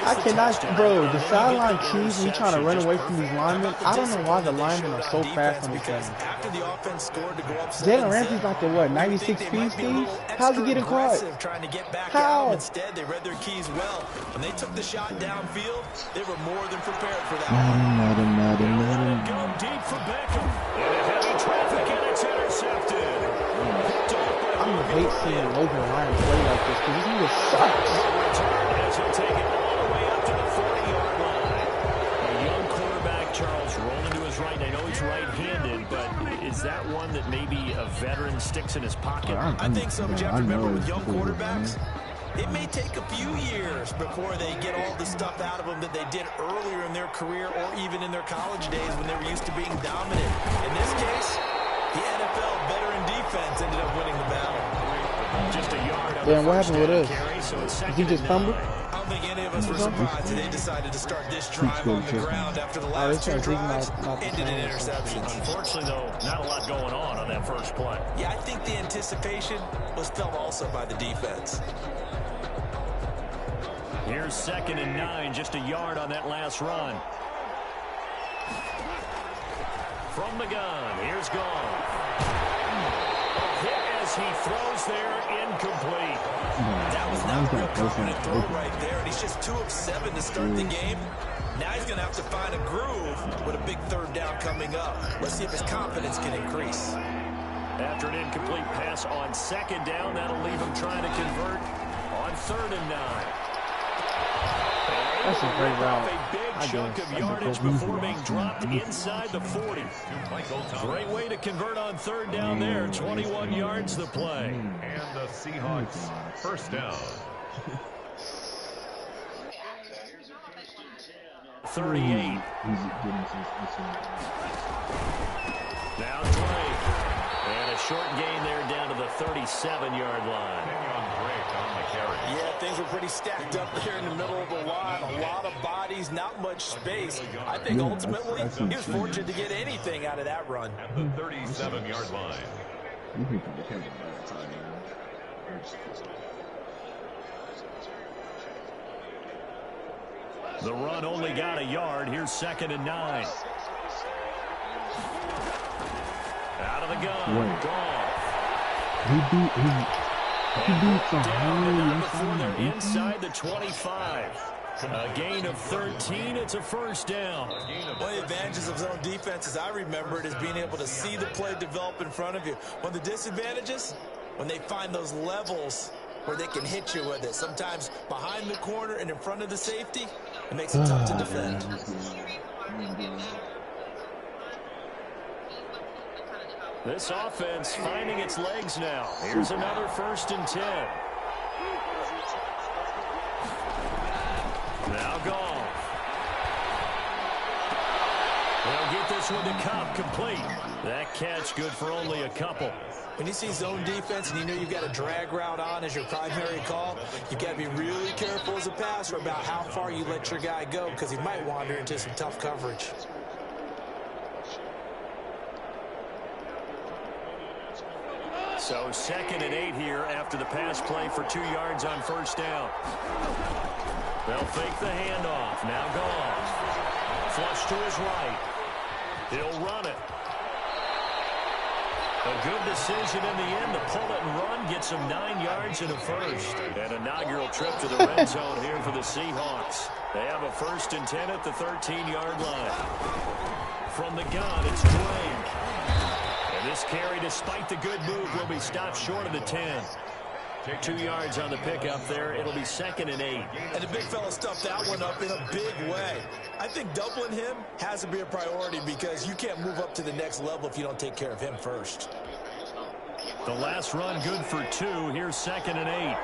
I cannot, bro, the sideline keys when you're trying to run away from these linemen, I don't know why the linemen are so fast on this game. Jalen Ramsey's like the, what, 96 speed, Steve? How's he getting caught? How? Instead, they read their keys well. When they took the shot downfield, they were more than prepared for that. Go deep for Beckham. Into heavy traffic, and it's intercepted. I hate seeing Logan Ryan play like this because this nigga sucks. He'll take it all the way up to the 40-yard line. A young quarterback, Charles, rolling to his right. I know he's right-handed, but is that one that maybe a veteran sticks in his pocket? I think so, but you have to remember with young quarterbacks, it may take a few years before they get all the stuff out of them that they did earlier in their career or even in their college days when they were used to being dominant. In this case, the NFL veteran defense ended up winning the battle. Just a yard. Damn, what happened with us? Did he just fumble? I don't think any of us were surprised that they decided to start this drive on the ground after the last 2 drives ended in interceptions. Unfortunately, though, not a lot going on that first play. Yeah, I think the anticipation was felt also by the defense. Here's 2nd and 9, just a yard on that last run. From the gun, here's Gone. A hit as he throws there, incomplete. That was not a real confident throw right there, and he's just 2 of 7 to start the game. Now he's going to have to find a groove with a big 3rd down coming up. Let's see if his confidence can increase. After an incomplete pass on 2nd down, that'll leave him trying to convert on 3rd and 9. That's a great route. A big chunk of yardage before being dropped inside the 40. Great way to convert on 3rd down there. 21 yards the play. And the Seahawks first down. 38. Now Drake. And a short gain there down to the 37-yard line. Yeah, things were pretty stacked up there in the middle of the line. A lot of bodies, not much space. I think ultimately he was fortunate to get anything out of that run. At the 37-yard line. The run only got a yard. Here's 2nd and 9. Out of the gun. Gone. Inside the 25. A gain of 13. It's a first down. One of the advantages of zone defense, as I remember it, is being able to see the play develop in front of you. One of the disadvantages, when they find those levels where they can hit you with it. Sometimes behind the corner and in front of the safety, it makes it tough to defend. This offense finding its legs now. Here's another 1st and 10. Now Goff. They'll get this one to Cup, complete. That catch good for only a couple. When you see zone defense and you know you've got a drag route on as your primary call, you've got to be really careful as a passer about how far you let your guy go because he might wander into some tough coverage. So 2nd and 8 here after the pass play for 2 yards on 1st down. They'll fake the handoff. Now Goff. Flush to his right. He'll run it. A good decision in the end to pull it and run. Gets him 9 yards and a first. An inaugural trip to the red zone here for the Seahawks. They have a 1st and 10 at the 13-yard line. From the gun, it's Drake. And this carry, despite the good move, will be stopped short of the 10. 2 yards on the pickup there. It'll be 2nd and 8. And the big fella stuffed that one up in a big way. I think doubling him has to be a priority because you can't move up to the next level if you don't take care of him first. The last run good for 2. Here's 2nd and 8.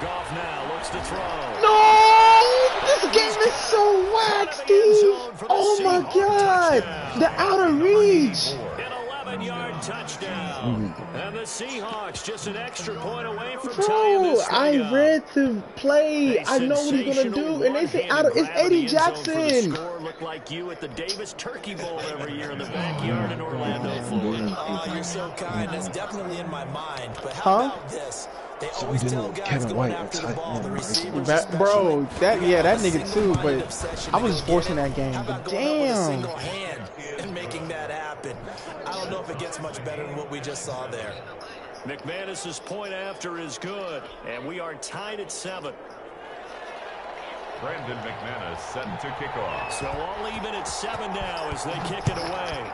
Goff now looks to throw. No! This game is so whack, Steve. Oh my God! The outer reach. An 11-yard touchdown. And the Seahawks just an extra point away from tying Bro, this thing I up. read to play. I know what he's gonna do, and they say out of it's Eddie Jackson. Score look like you at the Davis Turkey Bowl every year in the backyard in Orlando, Florida. Oh, you're so kind. That's definitely in my mind. But how about this? They always tell guys going after the ball, the receivers. Bro, that nigga too. But I was just forcing that game. But damn. Single hand and making that happen. I don't know if it gets much better than what we just saw there. McManus's point after is good, and we are tied at 7. Brandon McManus set to kick off. So all even at 7 now as they kick it away.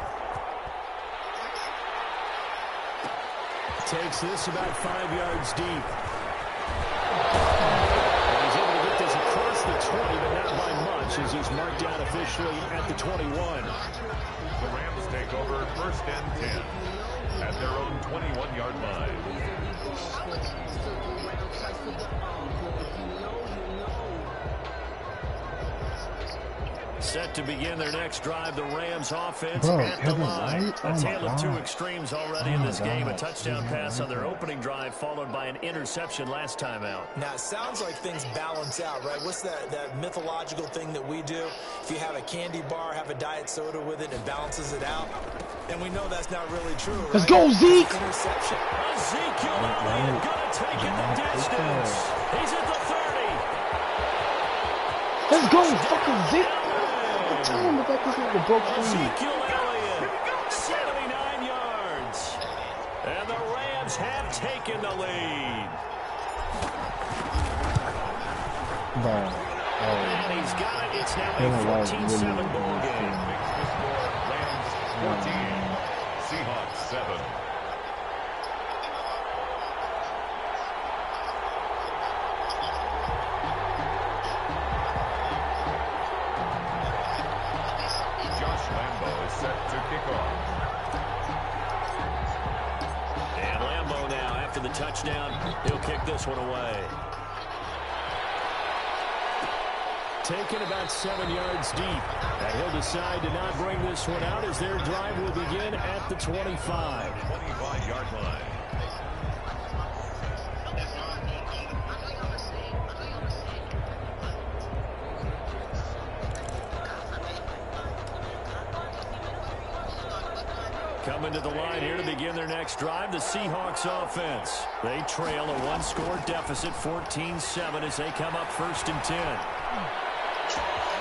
Takes this about 5 yards deep. And he's able to get this across the 20, but not by much as he's marked down officially at the 21. The Rams take over 1st and 10 at their own 21-yard line. Set to begin their next drive, the Rams offense at the line. A tale of 2 extremes already in this game. A touchdown pass on their opening drive, followed by an interception last time out. Now, it sounds like things balance out, right? What's that mythological thing that we do? If you have a candy bar, have a diet soda with it, it balances it out. And we know that's not really true, right? Let's go, Zeke! Interception. Ezekiel Elliott gonna take it the distance. He's at the 30. Let's go, fucking Zeke! Time with that nigga broke free. Ezekiel Elliott, 79 yards. And the Rams have taken the lead. And he's got it. It's now a 14-7 ball game. Rams 14, Seahawks 7. Set to kick off. And Lambeau now, after the touchdown, he'll kick this one away. Taken about 7 yards deep. And he'll decide to not bring this one out as their drive will begin at the 25. 25-yard line. Coming to the line here to begin their next drive, the Seahawks offense. They trail a 1-score deficit, 14-7, as they come up 1st and 10.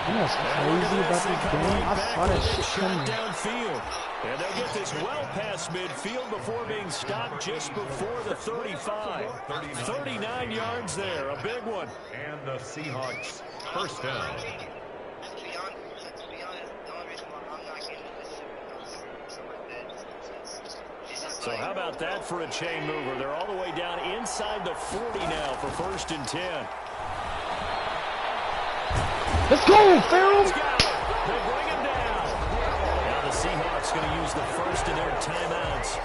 You know what's crazy about this game? I saw that shit coming. Downfield. And they'll get this well past midfield before being stopped just before the 35. 39 yards there, a big one. And the Seahawks first down. So how about that for a chain mover? They're all the way down inside the 40 now for 1st and 10. Let's go, Farrell! They bring him down. Now the Seahawks going to use the first of their timeouts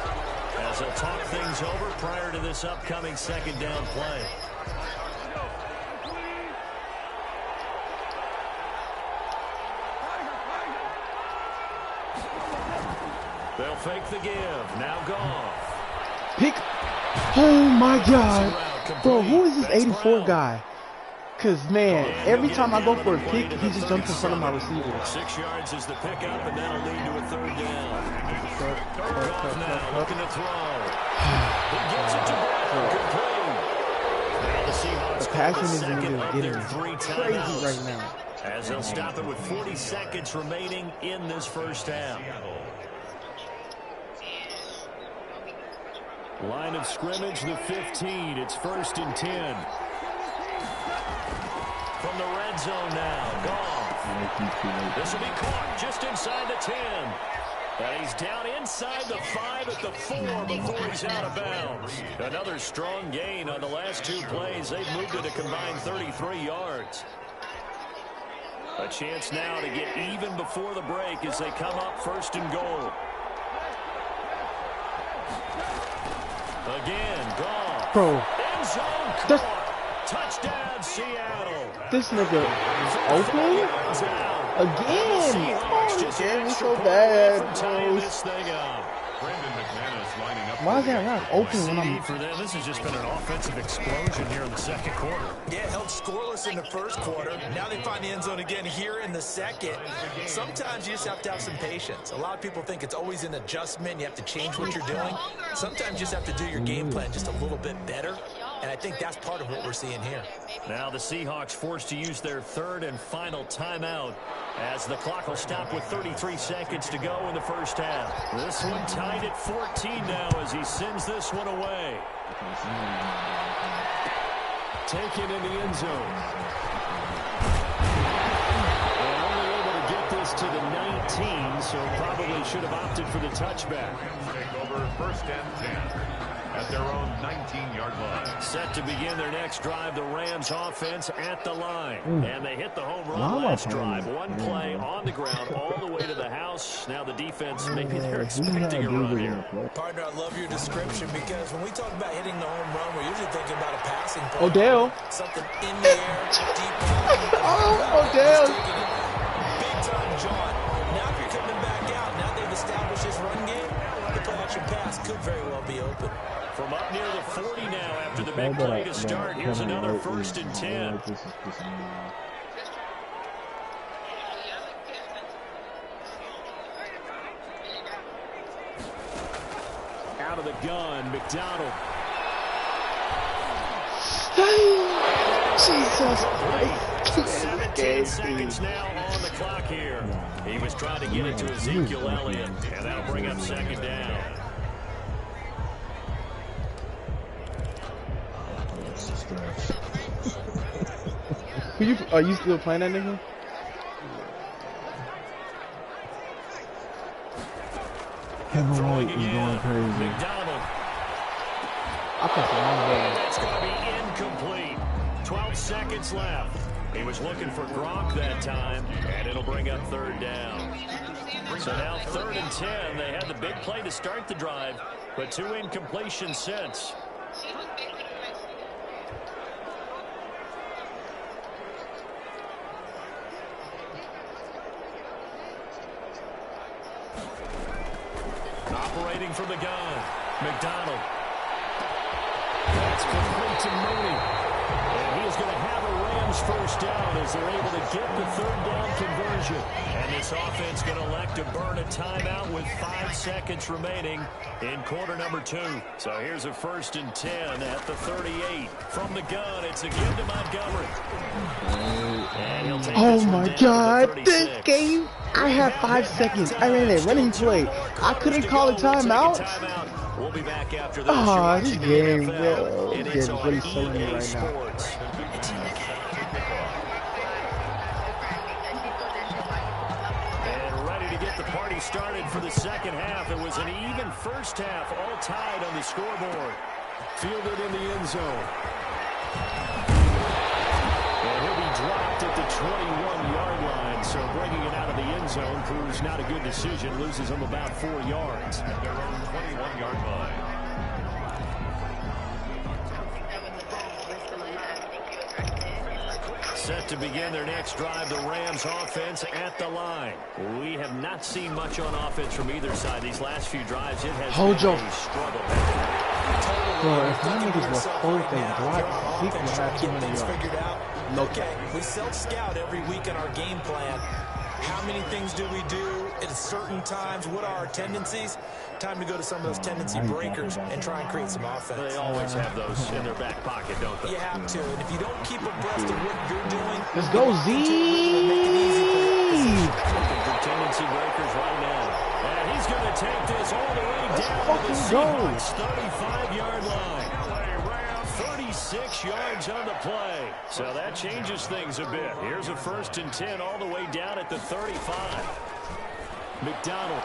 as they'll talk things over prior to this upcoming 2nd down play. They'll fake the give. Now Goff. Pick. Oh, my God. Bro, who is this 84 guy? Because, man, every time I go for a pick, he just jumps in front of my receiver. 6 yards is the pickup, and that'll lead to a 3rd down. Goff now looking to throw. He gets it to Brown. Complete. Now the Seahawks the passing is getting crazy right now. As they'll stop it with 40 seconds remaining in this 1st half. Line of scrimmage, the 15. It's 1st and 10. From the red zone now, Goff. This will be caught just inside the 10. And he's down inside the 5 at the 4 before he's out of bounds. Another strong gain on the last 2 plays. They've moved it a combined 33 yards. A chance now to get even before the break as they come up 1st and goal. Again, Goff. Bro, end zone caught. Touchdown, Seattle. This nigga is open again. Oh, damn, he's so bad, bro. Why is that route open when I'm... For them, this has just been an offensive explosion here in the 2nd quarter. Yeah, held scoreless in the 1st quarter. Now they find the end zone again here in the 2nd. Sometimes you just have to have some patience. A lot of people think it's always an adjustment. You have to change what you're doing. Sometimes you just have to do your game plan just a little bit better. And I think that's part of what we're seeing here. Now the Seahawks forced to use their 3rd and final timeout as the clock will stop with 33 seconds to go in the 1st half. This one tied at 14 now as he sends this one away. Taken in the end zone. And only able to get this to the 19, so probably should have opted for the touchback. Take over 1st and 10. At their own 19-yard line. Set to begin their next drive, the Rams offense at the line. And they hit the home run last drive. One play on the ground all the way to the house. Now the defense, maybe they're expecting a run here. Partner, I love your description because when we talk about hitting the home run, we're usually thinking about a passing play. Odell. Something in the air, deep down. Oh, Odell. Big time John. Now if you're coming back out, now they've established this run game, the play-action pass could very well be open. From up near the 40 now after the big play to start. Here's another 1st and 10. Out of the gun, McDonald. Jesus Christ. 17 seconds now on the clock here. He was trying to get it to Ezekiel Elliott, and that'll bring up 2nd down. Are you still playing that nigga? Kevin White is going crazy. McDonald. I think It's going to be incomplete. 12 seconds left. He was looking for Gronk that time, and it'll bring up 3rd down. So now 3rd and 10. They had the big play to start the drive, but 2 incompletions since. Operating from the gun, McDonald. That's complete to Mooney. And he is going to have a Rams 1st down down as they're able to get the third down conversion. And this offense going to elect to burn a timeout with 5 seconds remaining in quarter number 2. So here's a 1st and 10 at the 38. From the gun, it's again to Montgomery. And he'll take Oh this one my down God, to the this 36. game, I had 5 seconds. I ran a running play. I couldn't call a timeout. We'll be back after this. Ah, this game, NFL, and it's on really selling me EA right now. Sports. And ready to get the party started for the second half. It was an even first half, all tied on the scoreboard. Fielded in the end zone. And he'll be dropped at the 21-yard line. So bringing it out of the end zone proves not a good decision. Loses him about 4 yards. At their own 21-yard line. Set to begin their next drive, the Rams offense at the line. We have not seen much on offense from either side these last few drives. It has been a struggle. Bro, if my niggas was fourth and block, he could have 200 yards. Figured out. Okay, we self-scout every week in our game plan. How many things do we do at certain times? What are our tendencies? Time to go to some of those tendency breakers and try and create some offense. They always have those in their back pocket, don't they? You have to. And if you don't keep abreast of what you're doing, let's go, Z. Looking for tendency breakers right now. And he's going to take this all the way down to the Seahawks 35-yard line. 36 yards on the play. So that changes things a bit. Here's a 1st and 10 all the way down at the 35. McDonald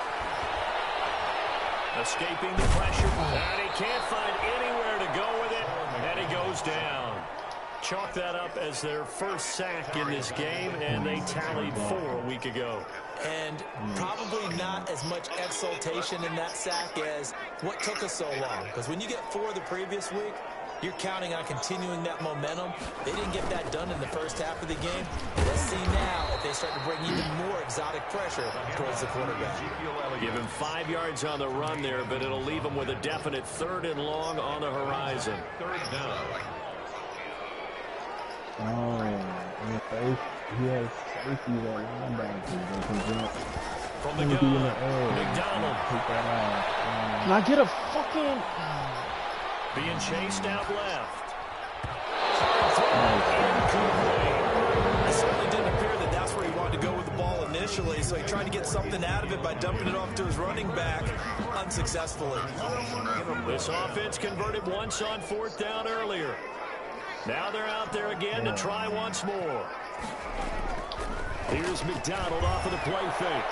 escaping the pressure. And he can't find anywhere to go with it. And he goes down. Chalk that up as their first sack in this game, and they tallied 4 a week ago. And probably not as much exultation in that sack as what took us so long. Because when you get 4 the previous week, you're counting on continuing that momentum. They didn't get that done in the first half of the game. Let's see now if they start to bring even more exotic pressure towards the quarterback. Give him 5 yards on the run there, but it'll leave him with a definite 3rd and long on the horizon. 3rd down. He has safety that linebacker can jump. From the gun, McDonald. Can I get a fucking... Being chased out left. It certainly didn't appear that that's where he wanted to go with the ball initially, so he tried to get something out of it by dumping it off to his running back unsuccessfully. This offense converted once on 4th down earlier. Now they're out there again to try once more. Here's McDonald off of the play fake.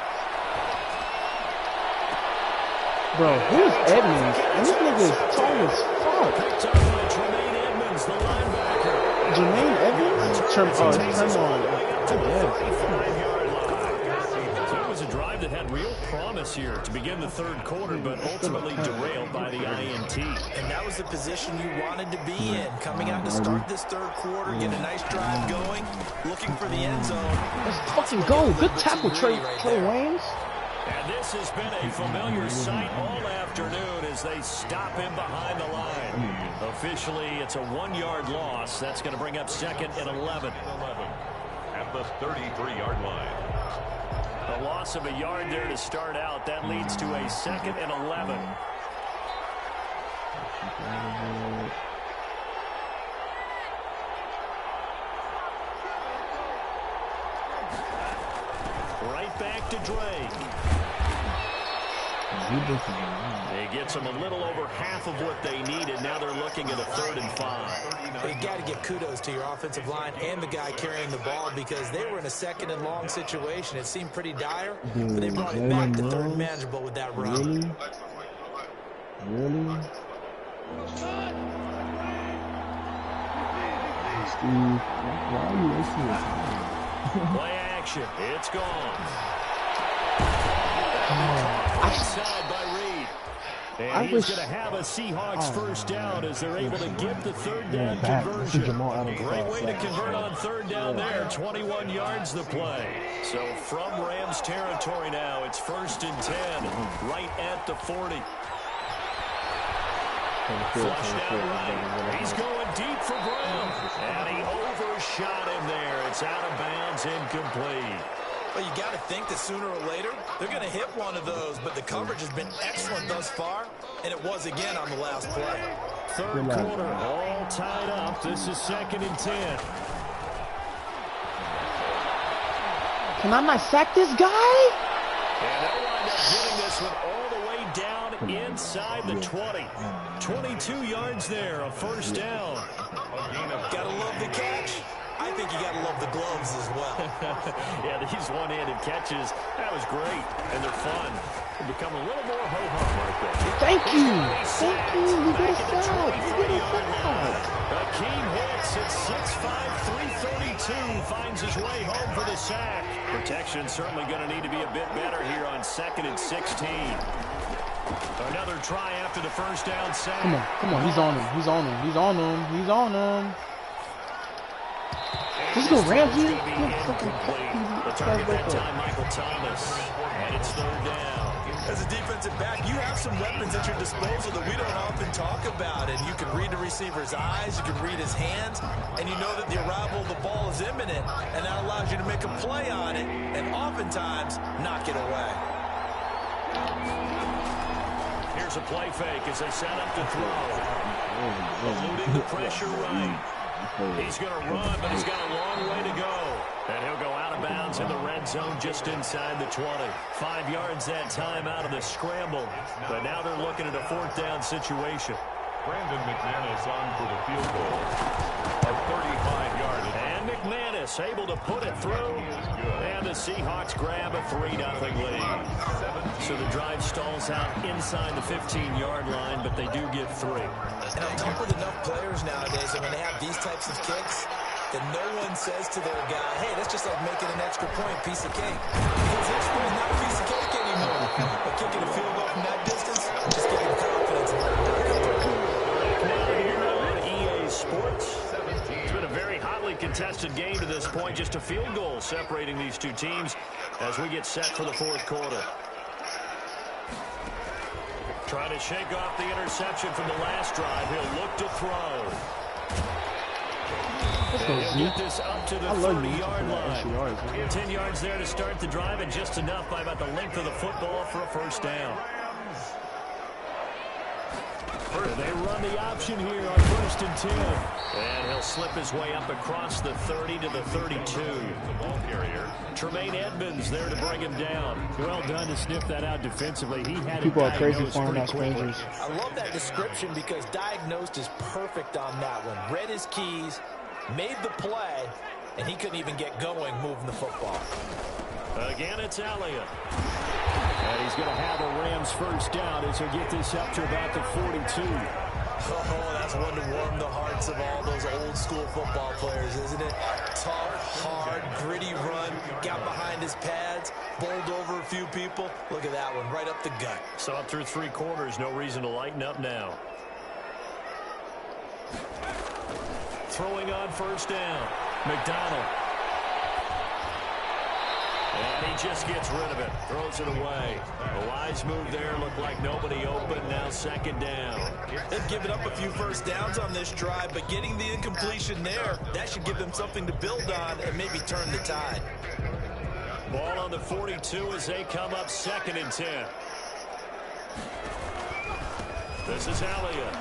Bro, who's Edmonds? And this nigga is tall as fuck. Picked up by Tremaine Edmonds, the linebacker. Jermaine Evans? Tremont. So it was a drive that had real promise here to begin the 3rd quarter, but ultimately derailed by the INT. And that was the position you wanted to be in. Coming out to start this 3rd quarter, get a nice drive going, looking for the end zone. Let's fucking go. Good tackle, Trey Waynes. And this has been a familiar sight all afternoon as they stop him behind the line. Officially, it's a 1-yard loss. That's going to bring up 2nd and 11. At the 33-yard line. A loss of a yard there to start out. That leads to a 2nd and 11. Right back to Drake. It gets them a little over half of what they needed. Now they're looking at a 3rd and 5. You got to give kudos to your offensive line and the guy carrying the ball because they were in a 2nd and long situation. It seemed pretty dire, but they brought it back to 3rd manageable with that run. Really? Steve, why are you wasting your time? Play action. It's gone. Inside by Reed. And he's going to have a Seahawks 1st down as they're able to get the 3rd down conversion. Great way to convert on 3rd down there. 21 yards the play. So from Rams territory now, it's 1st and 10, right at the 40. Flushed out right. He's going deep for Brown. And he overshot him there. It's It's out of bounds, incomplete. Well, you got to think that sooner or later they're going to hit one of those, but the coverage has been excellent thus far, and it was again on the last play. Third quarter, all tied up. This is 2nd and 10. Can I not sack this guy? And they'll wind up getting this one all the way down inside the 20. 22 yards there, a first down. Gotta love the catch. I think you gotta love the gloves as well. Yeah, these one-handed catches, that was great, and they're fun. They become a little more ho-hum right there. Thank you. Thank you. You get a sack. You get a sack. Akeem Hicks at 6'5", 332 finds his way home for the sack. Protection certainly going to need to be a bit better here on 2nd and 16. Another try after the first down sack. Come on. He's on him. He's on him. He's on him. He's on him. Just go Ramsey. The target that time, Michael Thomas. And it's 3rd down. As a defensive back, you have some weapons at your disposal that we don't often talk about. And you can read the receiver's eyes, you can read his hands, and you know that the arrival of the ball is imminent. And that allows you to make a play on it and oftentimes knock it away. Here's a play fake as they set up to throw. Eluding the pressure right. He's going to run, but he's got a long way to go. And he'll go out of bounds in the red zone just inside the 20. 5 yards that time out of the scramble. But now they're looking at a 4th down situation. Brandon McManus on for the field goal. A 35-yard. And McManus able to put it through. And the Seahawks grab a 3-0 lead. So the drive stalls out inside the 15-yard line, but they do get 3. And I talk with enough players nowadays that when they have these types of kicks, that no one says to their guy, hey, that's just like making an extra point, piece of cake. Because extra point is not a piece of cake anymore. But kicking a field goal from that distance, just give them confidence and let them knock it through. Now here on EA Sports. It's been a very hotly contested game to this point. Just a field goal separating these two teams as we get set for the 4th quarter. Trying to shake off the interception from the last drive. He'll look to throw. He'll get this up to the 30-yard line. 10 yards there to start the drive, and just enough by about the length of the football for a first down. They run the option here on 1st and 10. And he'll slip his way up across the 30 to the 32. The ball carrier. Tremaine Edmonds there to bring him down. Well done to sniff that out defensively. He had People are crazy flying out strangers. I love that description because diagnosed is perfect on that one. Read his keys, made the play, and he couldn't even get going moving the football. Again, it's Elliott. And he's going to have a Rams first down as he'll get this up to about the 42. Oh, that's one to warm the hearts of all those old school football players, isn't it? Tough, hard, gritty run, got behind his pads, bowled over a few people. Look at that one, right up the gut. So up through 3 quarters, no reason to lighten up now. Throwing on first down, McDonald. And he just gets rid of it, throws it away. A wise move there, looked like nobody open, now 2nd down. They've given up a few first downs on this drive, but getting the incompletion there, that should give them something to build on and maybe turn the tide. Ball on the 42 as they come up 2nd and 10. This is Elliott.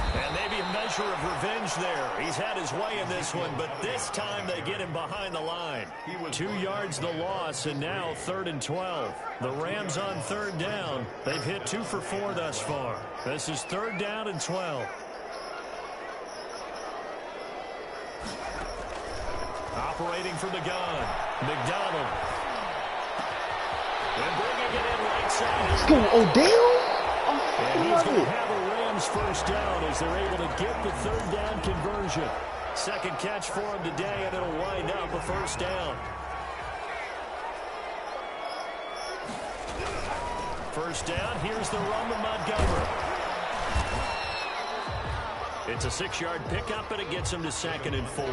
And maybe a measure of revenge there. He's had his way in this one, but this time they get him behind the line. 2 yards the loss, and now 3rd and 12. The Rams on 3rd down. They've hit 2 for 4 thus far. This is 3rd down and 12. Operating from the gun, McDonald. And bringing it in right side. Let's go, Odell. And he's going to have a Rams first down as they're able to get the 3rd down conversion. 2nd catch for him today, and it'll wind up a first down. First down, here's the run to Montgomery. It's a 6-yard pickup, and it gets him to 2nd and 4.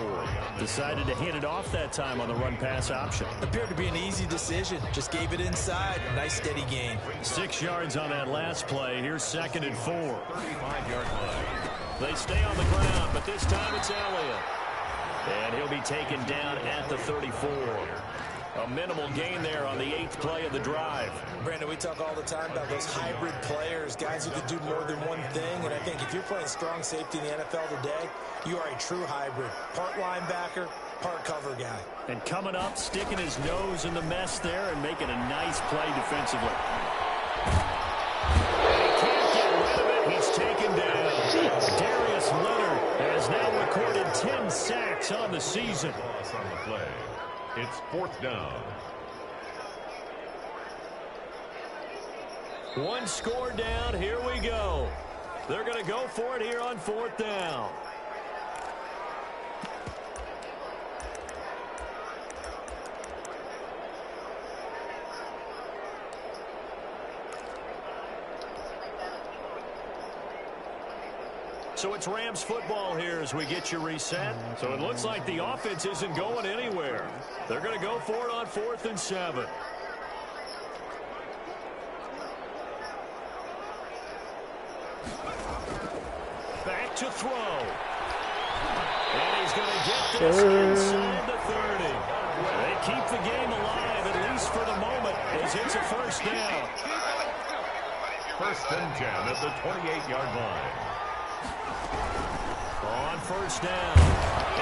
Decided to hand it off that time on the run-pass option. Appeared to be an easy decision. Just gave it inside. Nice, steady gain. 6 yards on that last play. Here's 2nd and 4. 35-yard line. They stay on the ground, but this time it's Elliott. And he'll be taken down at the 34. A minimal gain there on the 8th play of the drive. Brandon, we talk all the time about those hybrid players, guys who can do more than one thing. And I think if you're playing strong safety in the NFL today, you are a true hybrid. Part linebacker, part cover guy. And coming up, sticking his nose in the mess there and making a nice play defensively. He can't get rid of it. He's taken down. Darius Leonard has now recorded 10 sacks on the season. Loss on the play. It's 4th down. One score down. Here we go. They're going to go for it here on 4th down. So it's Rams football here as we get you reset. So it looks like the offense isn't going anywhere. They're going to go for it on 4th and 7. Back to throw. And he's going to get this inside the 30. They keep the game alive, at least for the moment, as it's a 1st down. 1st and 10 at the 28-yard line. On 1st down,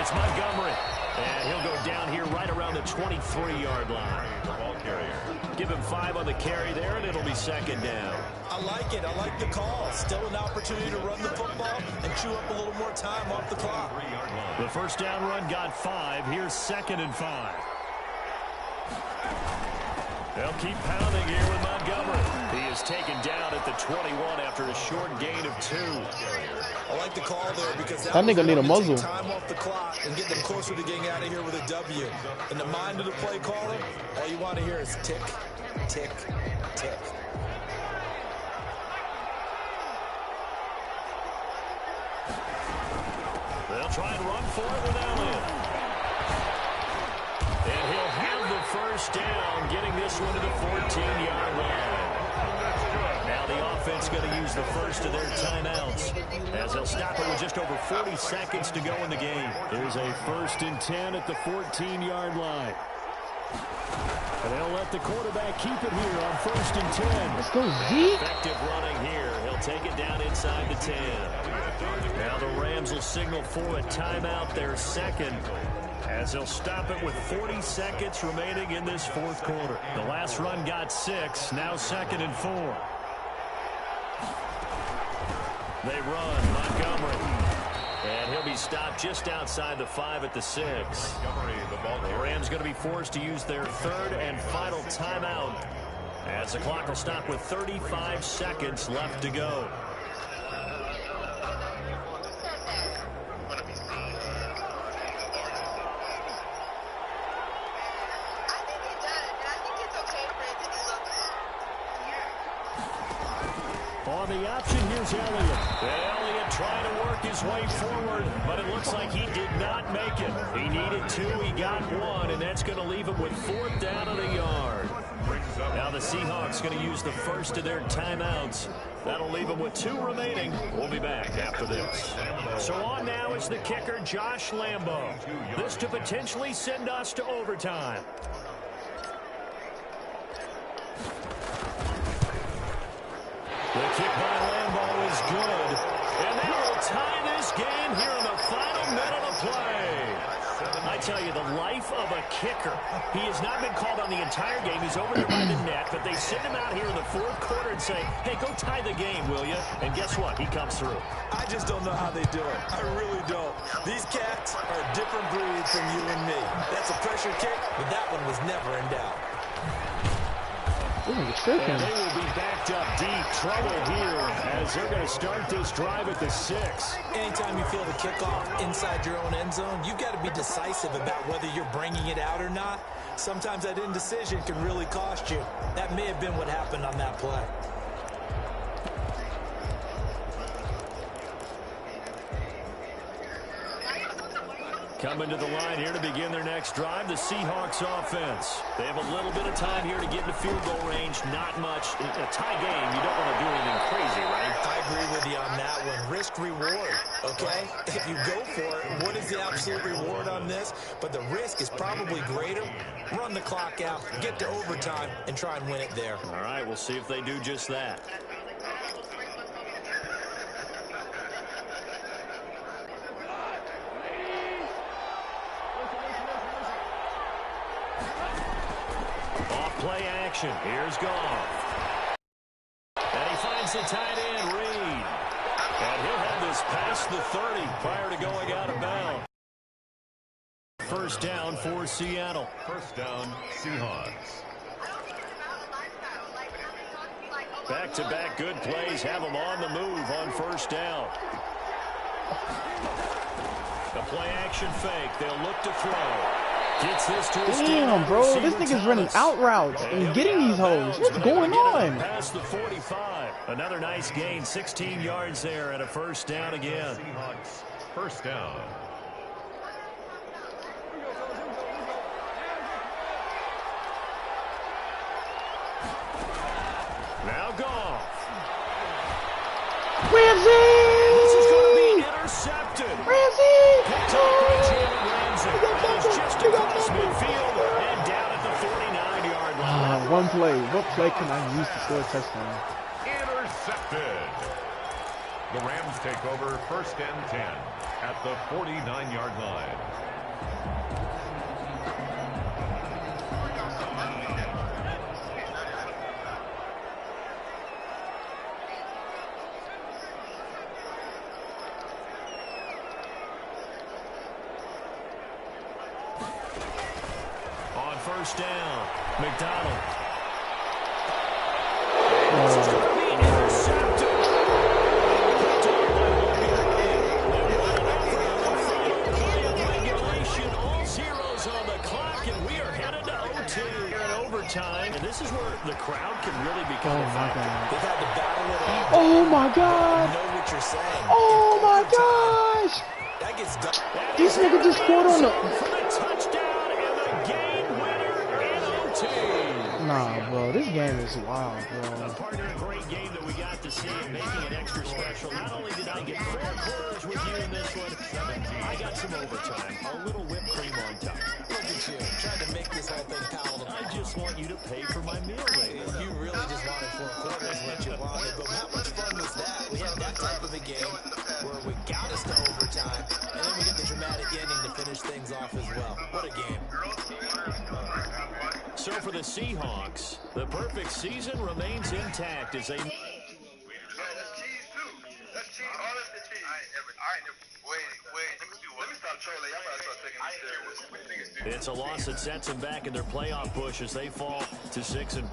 it's Montgomery. And he'll go down here right around the 23-yard line. The ball carrier. Give him 5 on the carry there, and it'll be 2nd down. I like it. I like the call. Still an opportunity to run the football and chew up a little more time off the clock. The 1st down run got 5. Here's 2nd and 5. They'll keep pounding here with Montgomery. He is taken down at the 21 after a short gain of 2. I like the call there because that nigga need a muzzle. Time off the clock and get them closer to getting out of here with a W. In the mind of the play caller, all you want to hear is tick, tick, tick. They'll try and run for it with Elliott. And he'll have the 1st down, getting this one to the 14-yard line. Now the offense going to use the first of their timeouts as they'll stop it with just over 40 seconds to go in the game. There's a 1st and 10 at the 14-yard line. And they'll let the quarterback keep it here on 1st and 10. Let's go, Zeke. Effective running here. He'll take it down inside the 10. Now the Rams will signal for a timeout, their 2nd, as they'll stop it with 40 seconds remaining in this 4th quarter. The last run got 6, now 2nd and 4. They run, Montgomery. And he'll be stopped just outside the 5 at the 6. The Rams going to be forced to use their 3rd and final timeout as the clock will stop with 35 seconds left to go. On the option, here's Elliott. Elliott trying to work his way forward, but it looks like he did not make it. He needed 2, he got 1, and that's going to leave him with 4th down on the yard. Now the Seahawks going to use the first of their timeouts. That'll leave them with 2 remaining. We'll be back after this. So on now is the kicker, Josh Lambo. This to potentially send us to overtime. The kick by Lambo is good. And that will tie this game here in the final minute of play. I tell you, the life of a kicker. He has not been called on the entire game. He's over there by the net, but they send him out here in the 4th quarter and say, hey, go tie the game, will you? And guess what? He comes through. I just don't know how they do it. I really don't. These cats are a different breed from you and me. That's a pressure kick, but that one was never in doubt. And they will be backed up deep. Trouble here as they're going to start this drive at the 6. Anytime you feel the kickoff inside your own end zone, you've got to be decisive about whether you're bringing it out or not. Sometimes that indecision can really cost you. That may have been what happened on that play. Coming to the line here to begin their next drive, the Seahawks offense. They have a little bit of time here to get into field goal range. Not much. In a tie game, you don't want to do anything crazy, right? I agree with you on that one. Risk reward, okay? If you go for it, what is the absolute reward on this? But the risk is probably greater. Run the clock out, get to overtime, and try and win it there. All right, we'll see if they do just that. Play action. Here's Goff. And he finds the tight end, Reed. And he'll have this past the 30 prior to going out of bounds. First down for Seattle. First down, Seahawks. Back-to-back good plays have them on the move on first down. The play action fake. They'll look to throw. Gets this to his damn, bro. This nigga's running out routes and getting these holes. What's going on? Past the 45. Another nice gain. 16 yards there and a first down again. Seahawks, first down. Now Goff. Ramsey! This is going to be intercepted. Ramsey! Picked up by Jalen Ramsey. And he's just across midfield and down at the 49-yard line. One play. What play can I use to score a touchdown? Intercepted. The Rams take over first and 10 at the 49-yard line. First down, McDonald. Oh. This is going to be intercepted. Regulation, all zeros on the clock, and we are headed to OT here in overtime. And this is where the crowd can really become a factor. They've had to battle it all. Oh my God! I know what you're saying. Oh my gosh! That gets done. This nigga just scored on the. For the touchdown and the game winner in OT. Nah, bro, this game is wild, bro. Partner, a great game that we got to see and making it extra special. Not only did I get 4 quarters with you in this one, I got some overtime, a little whipped cream on top. Look at you, trying to make this whole thing palatable. I just want you to pay for my meal rate. You really just wanted 4 quarters what you wanted, but how much fun was that? We had that type of a game where we got us to overtime, and then we get the dramatic ending to finish things off as well. What a game. So for the Seahawks, the perfect season remains intact as they... It's a loss that sets them back in their playoff push as they fall to 6 and...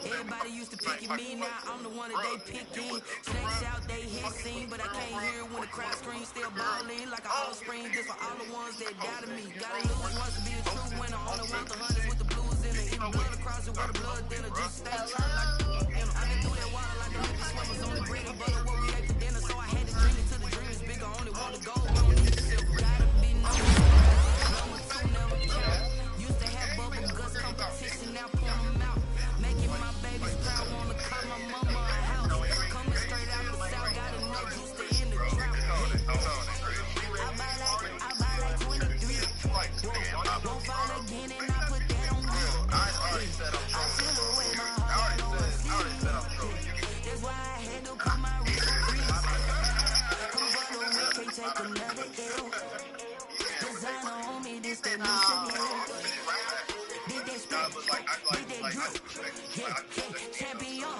Everybody used to pick at me, now I'm the one that they picking. Snakes out, they hit scene, but I can't hear when the crowd screams. Still balling like an offspring. This for all the ones that doubted me. Gotta lose once to be a true winner. Only want the hunters with the blues in it. Even blood across it with the blood dinner. Just stay true like I've been through that water like the nigga swimmers. Only bread and butter what we ate for dinner. So I had to dream it till the dream is bigger. Only want the gold, we don't need the silver. Gotta be number 2, never count. Used to have bubble guts competition, now point them out. Making my babies proud, wanna call my mama a house. Coming straight out the south, got enough juice to end the drought. I buy like 23. Won't fall again and I put that on me. I feel away my heart on my sleeve. That's why I had to put my wrist on freeze. Come follow me, can't take take another L. Designer on me, this that new Chanel. Did that split, did that drip. Yeah, champion, yeah,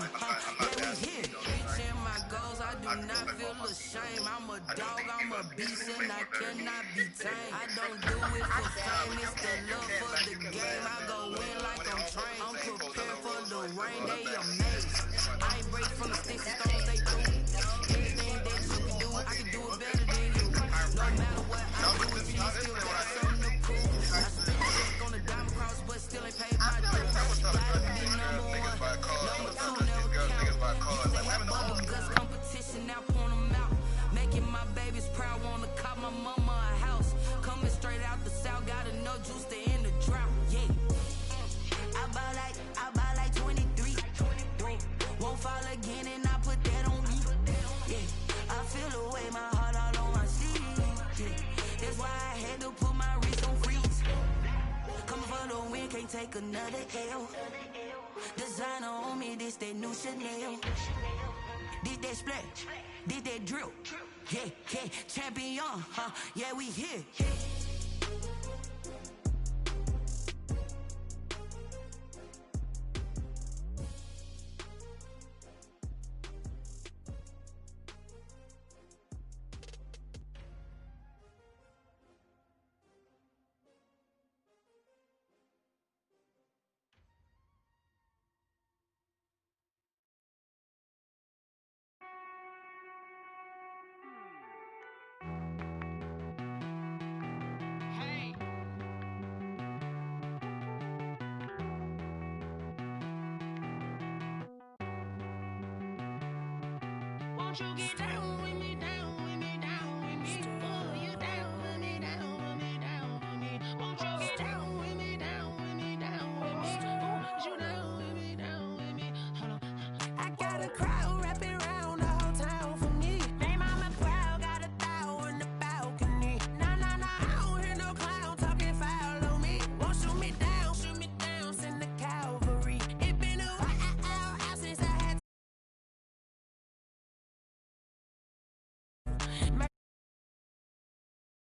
we here. Reaching my goals, I do not feel ashamed. I'm a dog, I'm a beast, and I cannot be tamed. I don't do it for fame, it's the love for the game. I go in like I'm trained. I'm prepared for the rain, they amazed. I ain't break from the sticks and stones, they through. Anything that you can do, I can do it better than you. No matter what I do, it's still got something to prove. I spent a check on the diamond cross, but still ain't paid my dues. Gotta be number one, number two, never count. Used to have bubble guts competition, now point them out. Making my babies proud, wanna cop my mama a house. Coming straight out the south, got enough juice to end the drought. Yeah, I buy like 23. Won't fall again, and I put that on me. Yeah, I feel the way, my heart all on my sleeve. Yeah, that's why I had to put my wrist on freeze. Coming for the win, can't take another L. Designer on me, this that new Chanel. Did that splash, did that drill. Yeah, champion, yeah, we here. Won't you get down with me, down